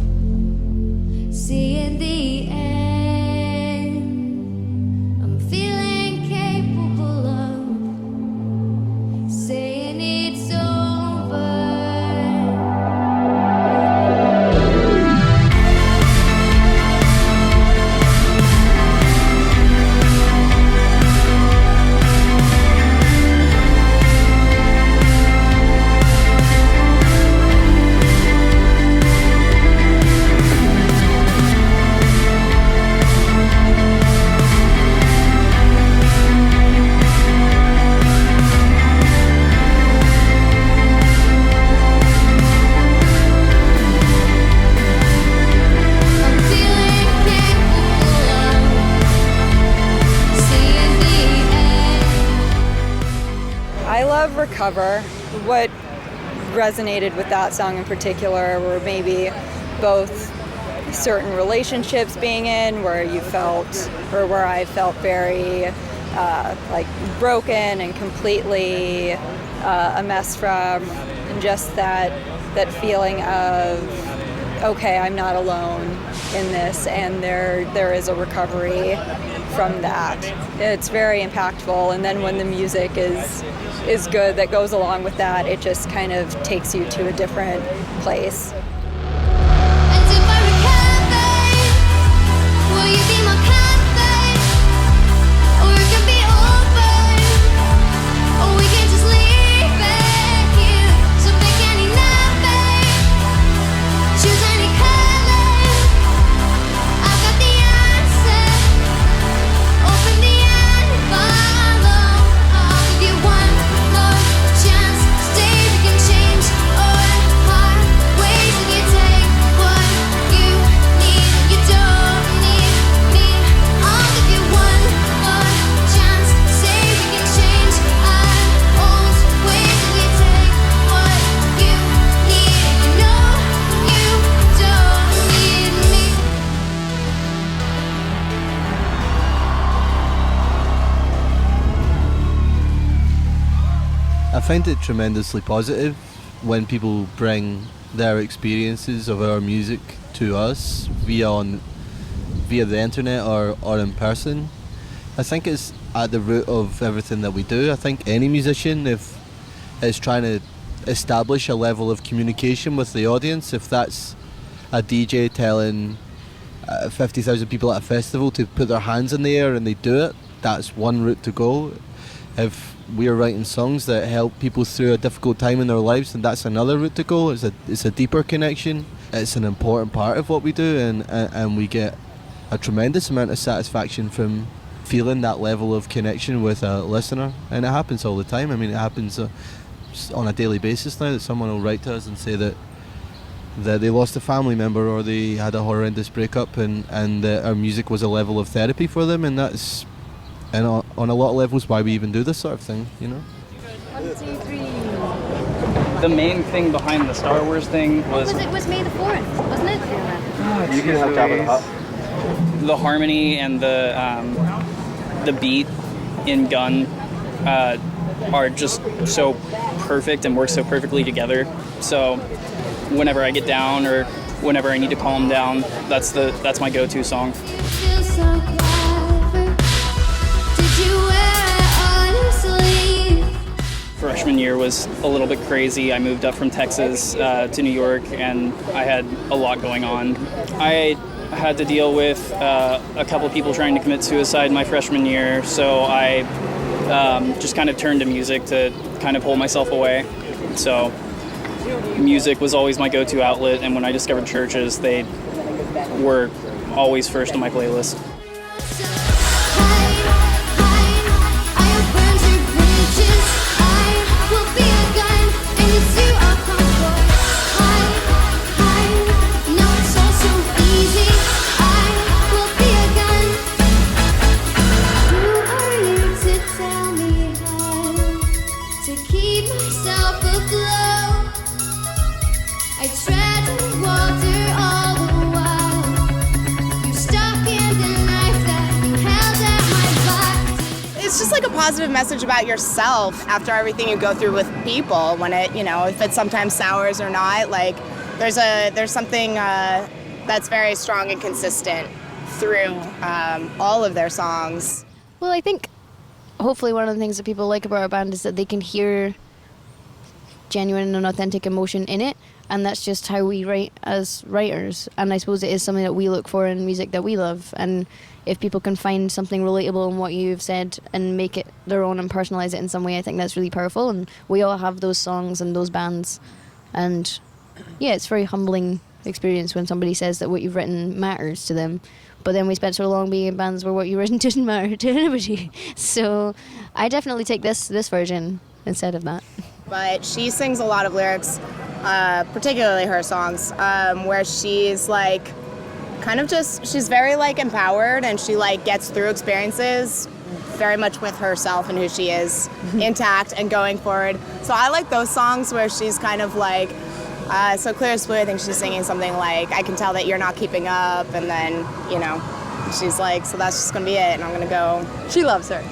seeing the end. I'm feeling capable of saying it's over. I love Recover. What resonated with that song in particular were maybe both certain relationships being in where you felt, or where I felt very like broken and completely a mess from, and just that feeling of, okay, I'm not alone in this, and there is a recovery from that. It's very impactful, and then when the music is good that goes along with that, it just kind of takes you to a different place. Will you be my cafe? Or it can be open, or we can just leave it here. So pick any nothing, choose any color. I've got the answer. Open the envelope. I'll give you one more chance. Stay, we can change or part ways. When you take what you need, you don't need me. I'll give you one more chance. Say we can change our old ways. When you take what you need, you know you don't need me. I find it tremendously positive when people bring their experiences of our music to us via the internet or in person. I think it's at the root of everything that we do. I think any musician, if is trying to establish a level of communication with the audience, if that's a DJ telling 50,000 people at a festival to put their hands in the air and they do it, that's one route to go. If we are writing songs that help people through a difficult time in their lives, then that's another route to go. It's a deeper connection. It's an important part of what we do, and we get a tremendous amount of satisfaction from feeling that level of connection with a listener. And it happens all the time. I mean, it happens on a daily basis now, that someone will write to us and say that they lost a family member or they had a horrendous breakup, and our music was a level of therapy for them, and that's on a lot of levels why we even do this sort of thing, you know. 1, 2, 3. The main thing behind the Star Wars thing was It was May the 4th, wasn't it? You can have Jabba the Hutt. the harmony and the beat in Gun are just so perfect and work so perfectly together. So whenever I get down or whenever I need to calm down, that's my go-to song. Feel so clever. Did you wear it on your sleeve? Freshman year was a little bit crazy. I moved up from Texas to New York, and I had a lot going on. I had to deal with a couple of people trying to commit suicide my freshman year, so I just kind of turned to music to kind of pull myself away. So music was always my go-to outlet, and when I discovered churches, they were always first on my playlist. It's just like a positive message about yourself after everything you go through with people, when it, you know, if it sometimes sours or not, like there's something that's very strong and consistent through all of their songs. Well, I think hopefully one of the things that people like about our band is that they can hear genuine and authentic emotion in it, and that's just how we write as writers. And I suppose it is something that we look for in music that we love, and if people can find something relatable in what you've said and make it their own and personalize it in some way, I think that's really powerful. And we all have those songs and those bands, and yeah, it's a very humbling experience when somebody says that what you've written matters to them. But then we spent so long being in bands where what you've written didn't matter to anybody. So I definitely take this version instead of that. But she sings a lot of lyrics, particularly her songs, where she's like kind of just, she's very like empowered, and she like gets through experiences very much with herself and who she is, intact and going forward. So I like those songs where she's kind of like, so Clear as Blue, I think she's singing something like, I can tell that you're not keeping up, and then, you know, she's like, so that's just gonna be it, and I'm gonna go. She loves her.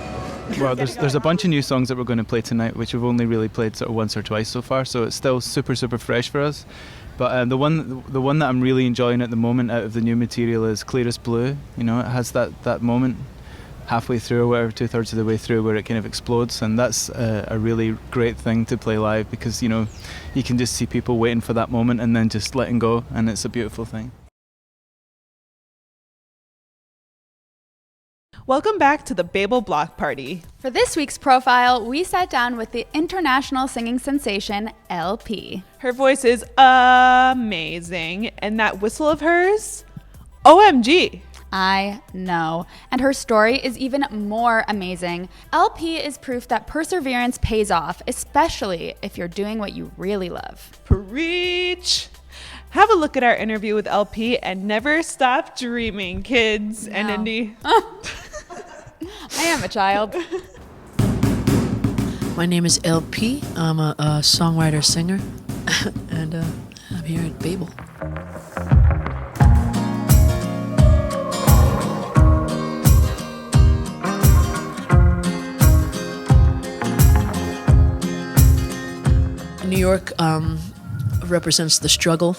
Well, there's a bunch of new songs that we're going to play tonight, which we've only really played sort of once or twice so far, so it's still super fresh for us. But the one that I'm really enjoying at the moment out of the new material is Clear as Blue. You know, it has that moment halfway through or whatever, 2/3 of the way through, where it kind of explodes, and that's a really great thing to play live, because, you know, you can just see people waiting for that moment and then just letting go, and it's a beautiful thing. Welcome back to the Baeble Block Party. For this week's profile, we sat down with the international singing sensation, LP. Her voice is amazing, and that whistle of hers, OMG. I know. And her story is even more amazing. LP is proof that perseverance pays off, especially if you're doing what you really love. Preach. Have a look at our interview with LP and never stop dreaming, kids. No. And Indy. I am a child. My name is LP. I'm a songwriter, singer, and I'm here at Baeble. New York represents the struggle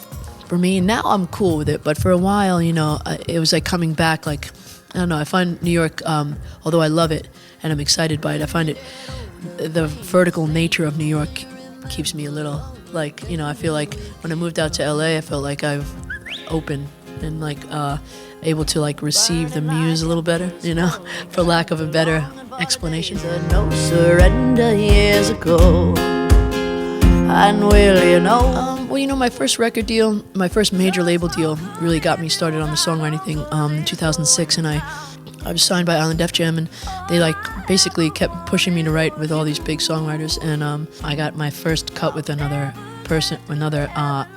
for me. Now I'm cool with it, but for a while, you know, it was like coming back, like, I don't know, I find New York, although I love it and I'm excited by it, I find it, the vertical nature of New York keeps me a little, like, you know, I feel like when I moved out to LA, I felt like I've opened and like able to like receive the muse a little better, you know, for lack of a better explanation. No surrender years ago, and will you know? Well, you know, my first record deal, my first major label deal really got me started on the songwriting thing in 2006, and I was signed by Island Def Jam, and they like basically kept pushing me to write with all these big songwriters. And I got my first cut with another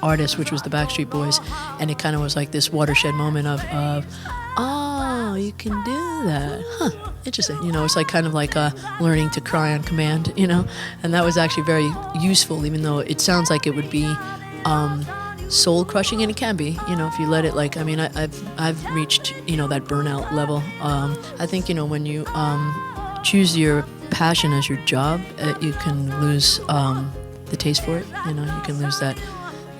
artist, which was the Backstreet Boys, and it kind of was like this watershed moment of oh, you can do that, huh? Interesting. You know, it's like kind of like learning to cry on command. You know, and that was actually very useful, even though it sounds like it would be soul crushing, and it can be, you know, if you let it. Like, I mean, I've reached, you know, that burnout level. I think, you know, when you choose your passion as your job, you can lose the taste for it. You know, you can lose that.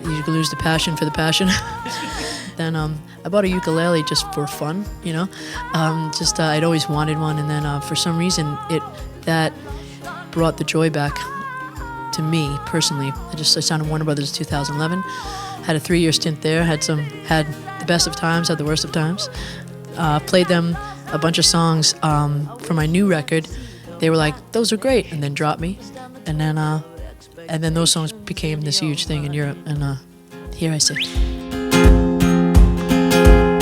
You can lose the passion for the passion. Then I bought a ukulele just for fun. You know, I'd always wanted one, and then for some reason that brought the joy back to me personally. I signed Warner Brothers in 2011. Had a 3-year stint there. Had the best of times, had the worst of times. Played them a bunch of songs for my new record. They were like, "Those are great," and then dropped me. And then those songs became this huge thing in Europe. And here I sit.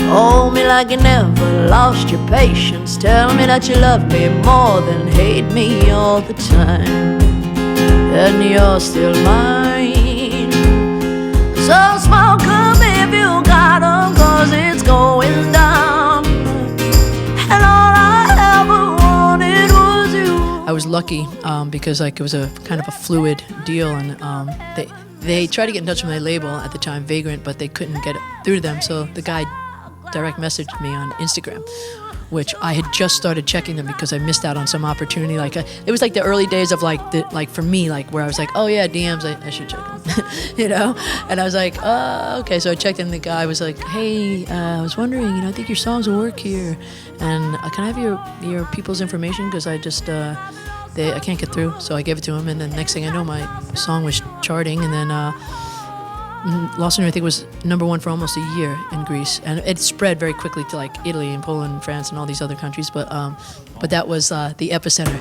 Hold me like you never lost your patience. Tell me that you love me more than hate me all the time. And you're still mine. So smoke 'em if you got 'em, 'cause it's going down. And all I ever wanted was you. I was lucky because like it was a kind of a fluid deal, and they tried to get in touch with my label at the time, Vagrant, but they couldn't get it through to them. So the guy direct messaged me on Instagram, which I had just started checking them because I missed out on some opportunity. Like it was like the early days of like for me, like where I was like, oh yeah, DMs, I should check them, you know. And I was like, okay. So I checked, and the guy was like, hey, I was wondering, you know, I think your songs will work here, and can I have your people's information, because I just I can't get through. So I gave it to him, and then next thing I know, my song was charting, and then Lost on You, I think, was #1 for almost a year in Greece, and it spread very quickly to like Italy and Poland and France and all these other countries. But that was the epicenter.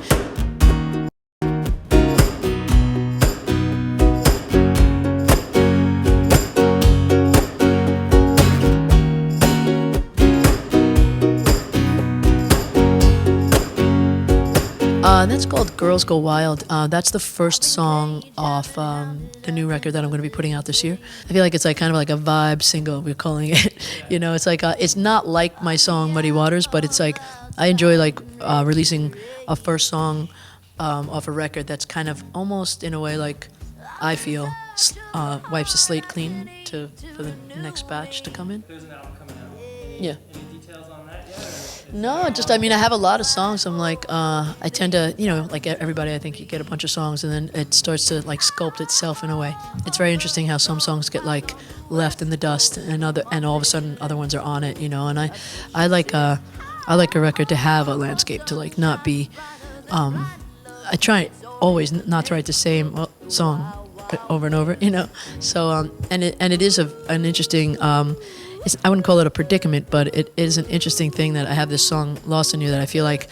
That's called Girls Go Wild. That's the first song off the new record that I'm going to be putting out this year. I feel like it's like kind of like a vibe single, we're calling it. You know, it's like it's not like my song Muddy Waters, but it's like I enjoy like releasing a first song off a record that's kind of almost in a way like I feel wipes the slate clean for the next batch to come in. There's an album coming out. Yeah. Any details on that yet? No, just, I mean, I have a lot of songs. I'm like, I tend to, you know, like everybody, I think you get a bunch of songs and then it starts to like sculpt itself in a way. It's very interesting how some songs get like left in the dust and all of a sudden other ones are on it, you know. And I like a record to have a landscape, to like not be, I try always not to write the same song over and over, you know. So and it is an interesting. I wouldn't call it a predicament, but it is an interesting thing that I have this song Lost on You that I feel like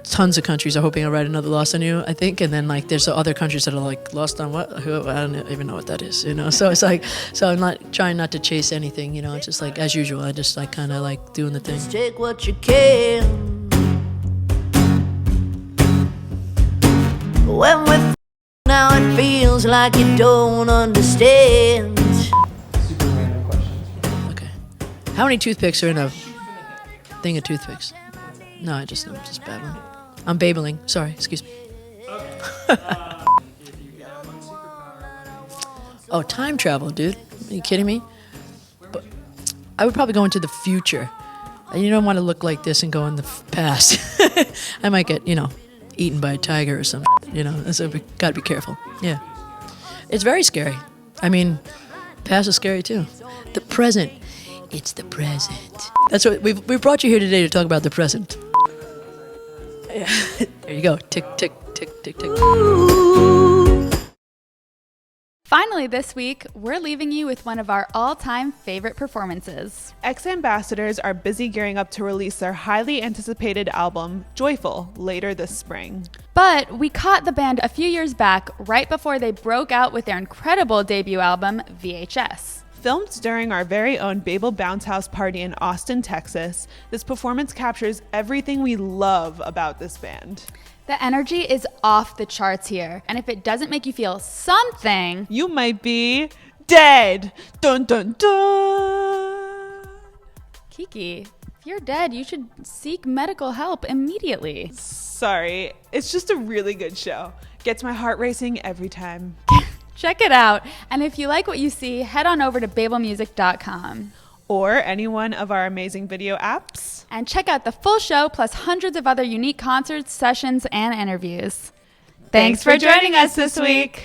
tons of countries are hoping I write another Lost on You, I think, and then like there's other countries that are like Lost on what? I don't even know what that is, you know. So it's like, so I'm not trying not to chase anything, you know. It's just like as usual, I just like kind of like doing the thing. Just take what you can. When we're now, it feels like you don't understand. How many toothpicks are in a thing of toothpicks? No, I'm just babbling. I'm babling. Sorry, excuse me. Oh, time travel, dude. Are you kidding me? But I would probably go into the future. You don't want to look like this and go in the past. I might get, you know, eaten by a tiger or something, you know. So we gotta be careful. Yeah. It's very scary. I mean, past is scary too. The present. It's the present. That's what we've brought you here today to talk about the present. Yeah. There you go. Tick, tick, tick, tick, tick. Finally this week, we're leaving you with one of our all-time favorite performances. Ex-Ambassadors are busy gearing up to release their highly anticipated album, Joyful, later this spring. But we caught the band a few years back, right before they broke out with their incredible debut album, VHS. Filmed during our very own Baeble Bounce House party in Austin, Texas, this performance captures everything we love about this band. The energy is off the charts here, and if it doesn't make you feel something, you might be dead. Dun dun dun. Kiki, if you're dead, you should seek medical help immediately. Sorry, it's just a really good show. Gets my heart racing every time. Check it out. And if you like what you see, head on over to Baeblemusic.com. Or any one of our amazing video apps. And check out the full show plus hundreds of other unique concerts, sessions, and interviews. Thanks for joining us this week.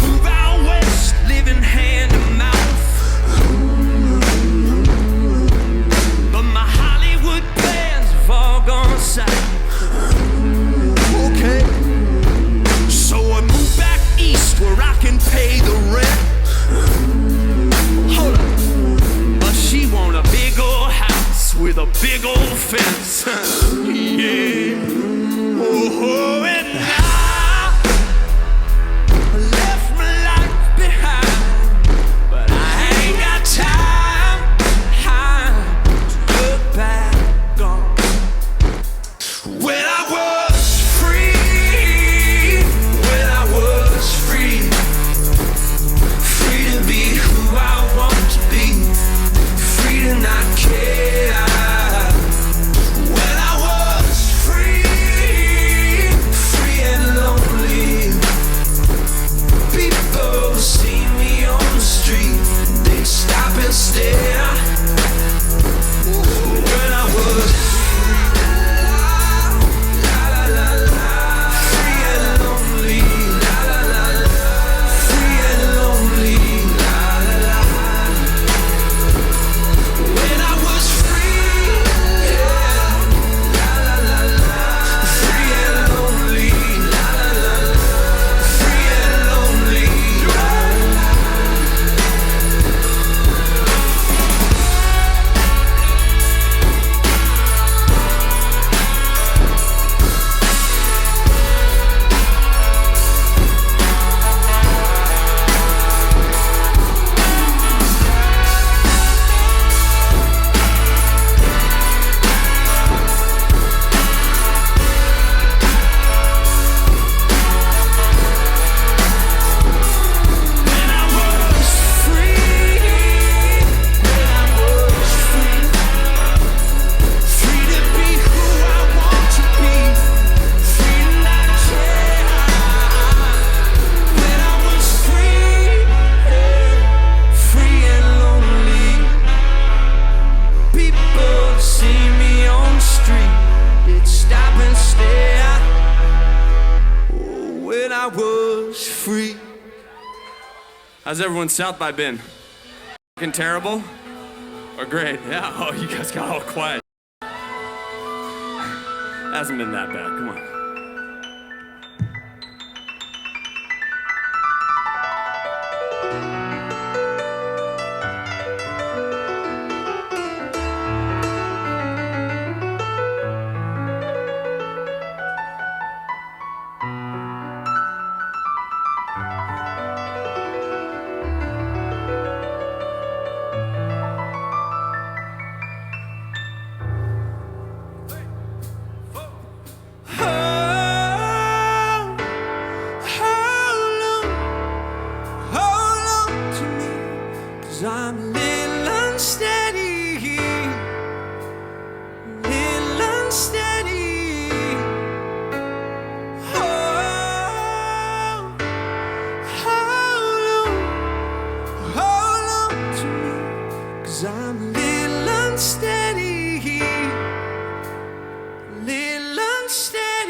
Move out. How's everyone's South by been? Fucking terrible? Or great? Yeah, oh, you guys got all quiet. Hasn't been that bad, come on. I'm a little unsteady, little unsteady. Hold on to me, 'cause I'm a little unsteady, little unsteady.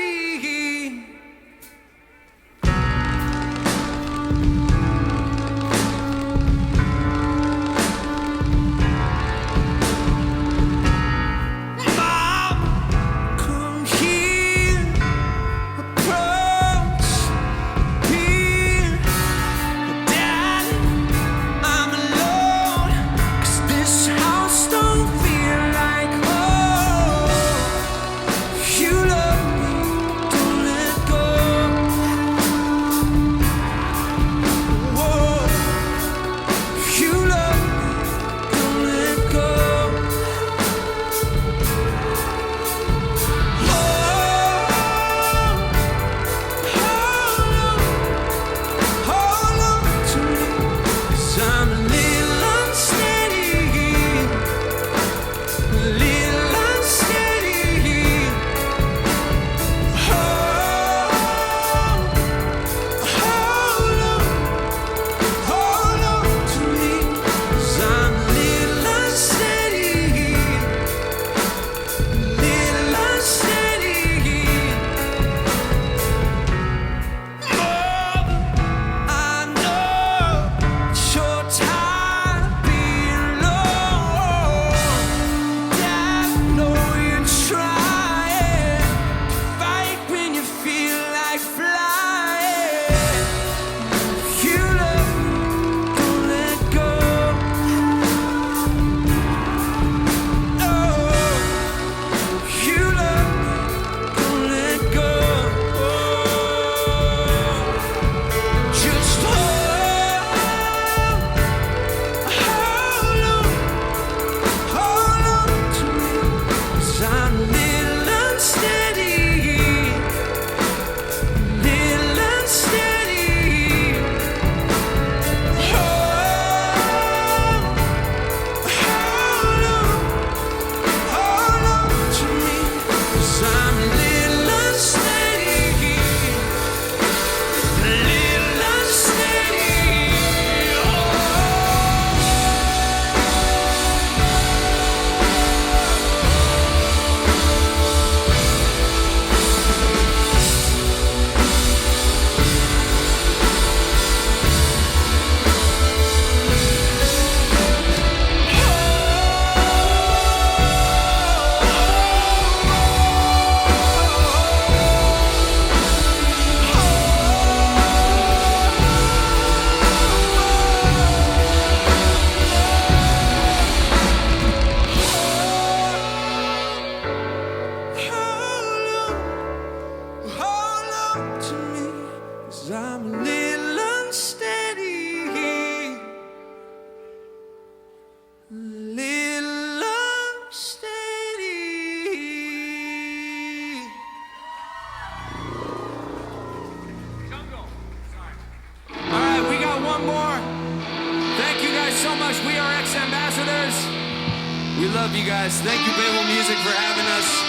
We love you guys. Thank you, Baeblemusic, for having us.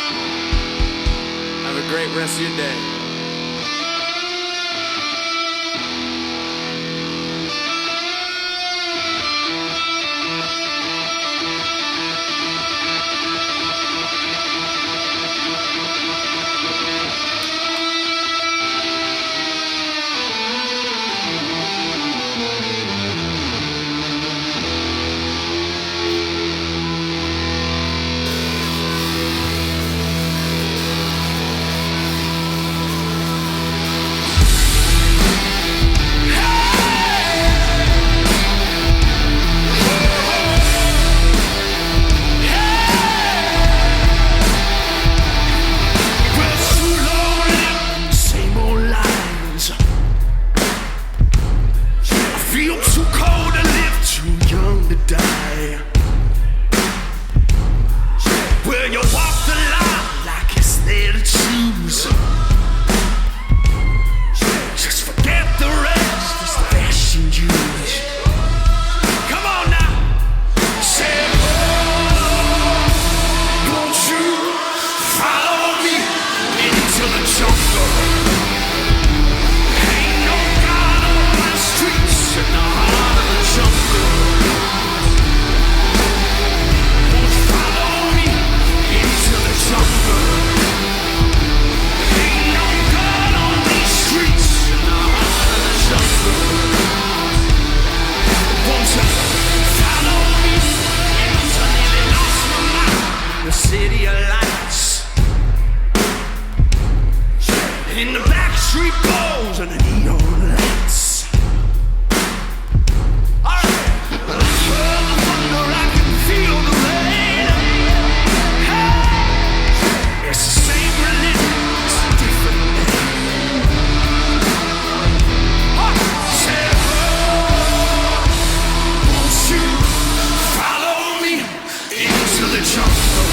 Have a great rest of your day. feel too cold to live, too young to die. Well, you walk the line like it's there to choose. Just forget the rest, it's the fashion use. Come on now, say, oh, won't you follow me into the jungle? Ain't no God on the streets in the heart of the jungle. Won't you follow me into the jungle? Ain't no God on these streets in the heart of the jungle. Won't you follow me into nearly lost my mind, the city of lights, in the backstreet bows and the neon lights. Alright, I heard the thunder, I can feel the rain. Hey, it's the same religion, it's a different name. Say, oh, won't you follow me into the jungle?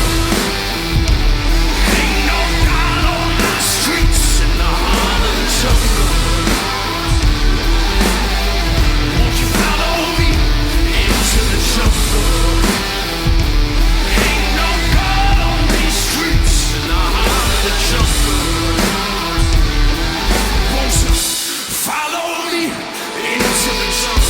Ain't no God on the streets in the heart of the jungle. Won't you follow me into the jungle? Ain't no God on these streets in the heart of the jungle. Won't you follow me into the jungle?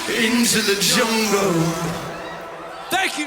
Into the jungle. Thank you.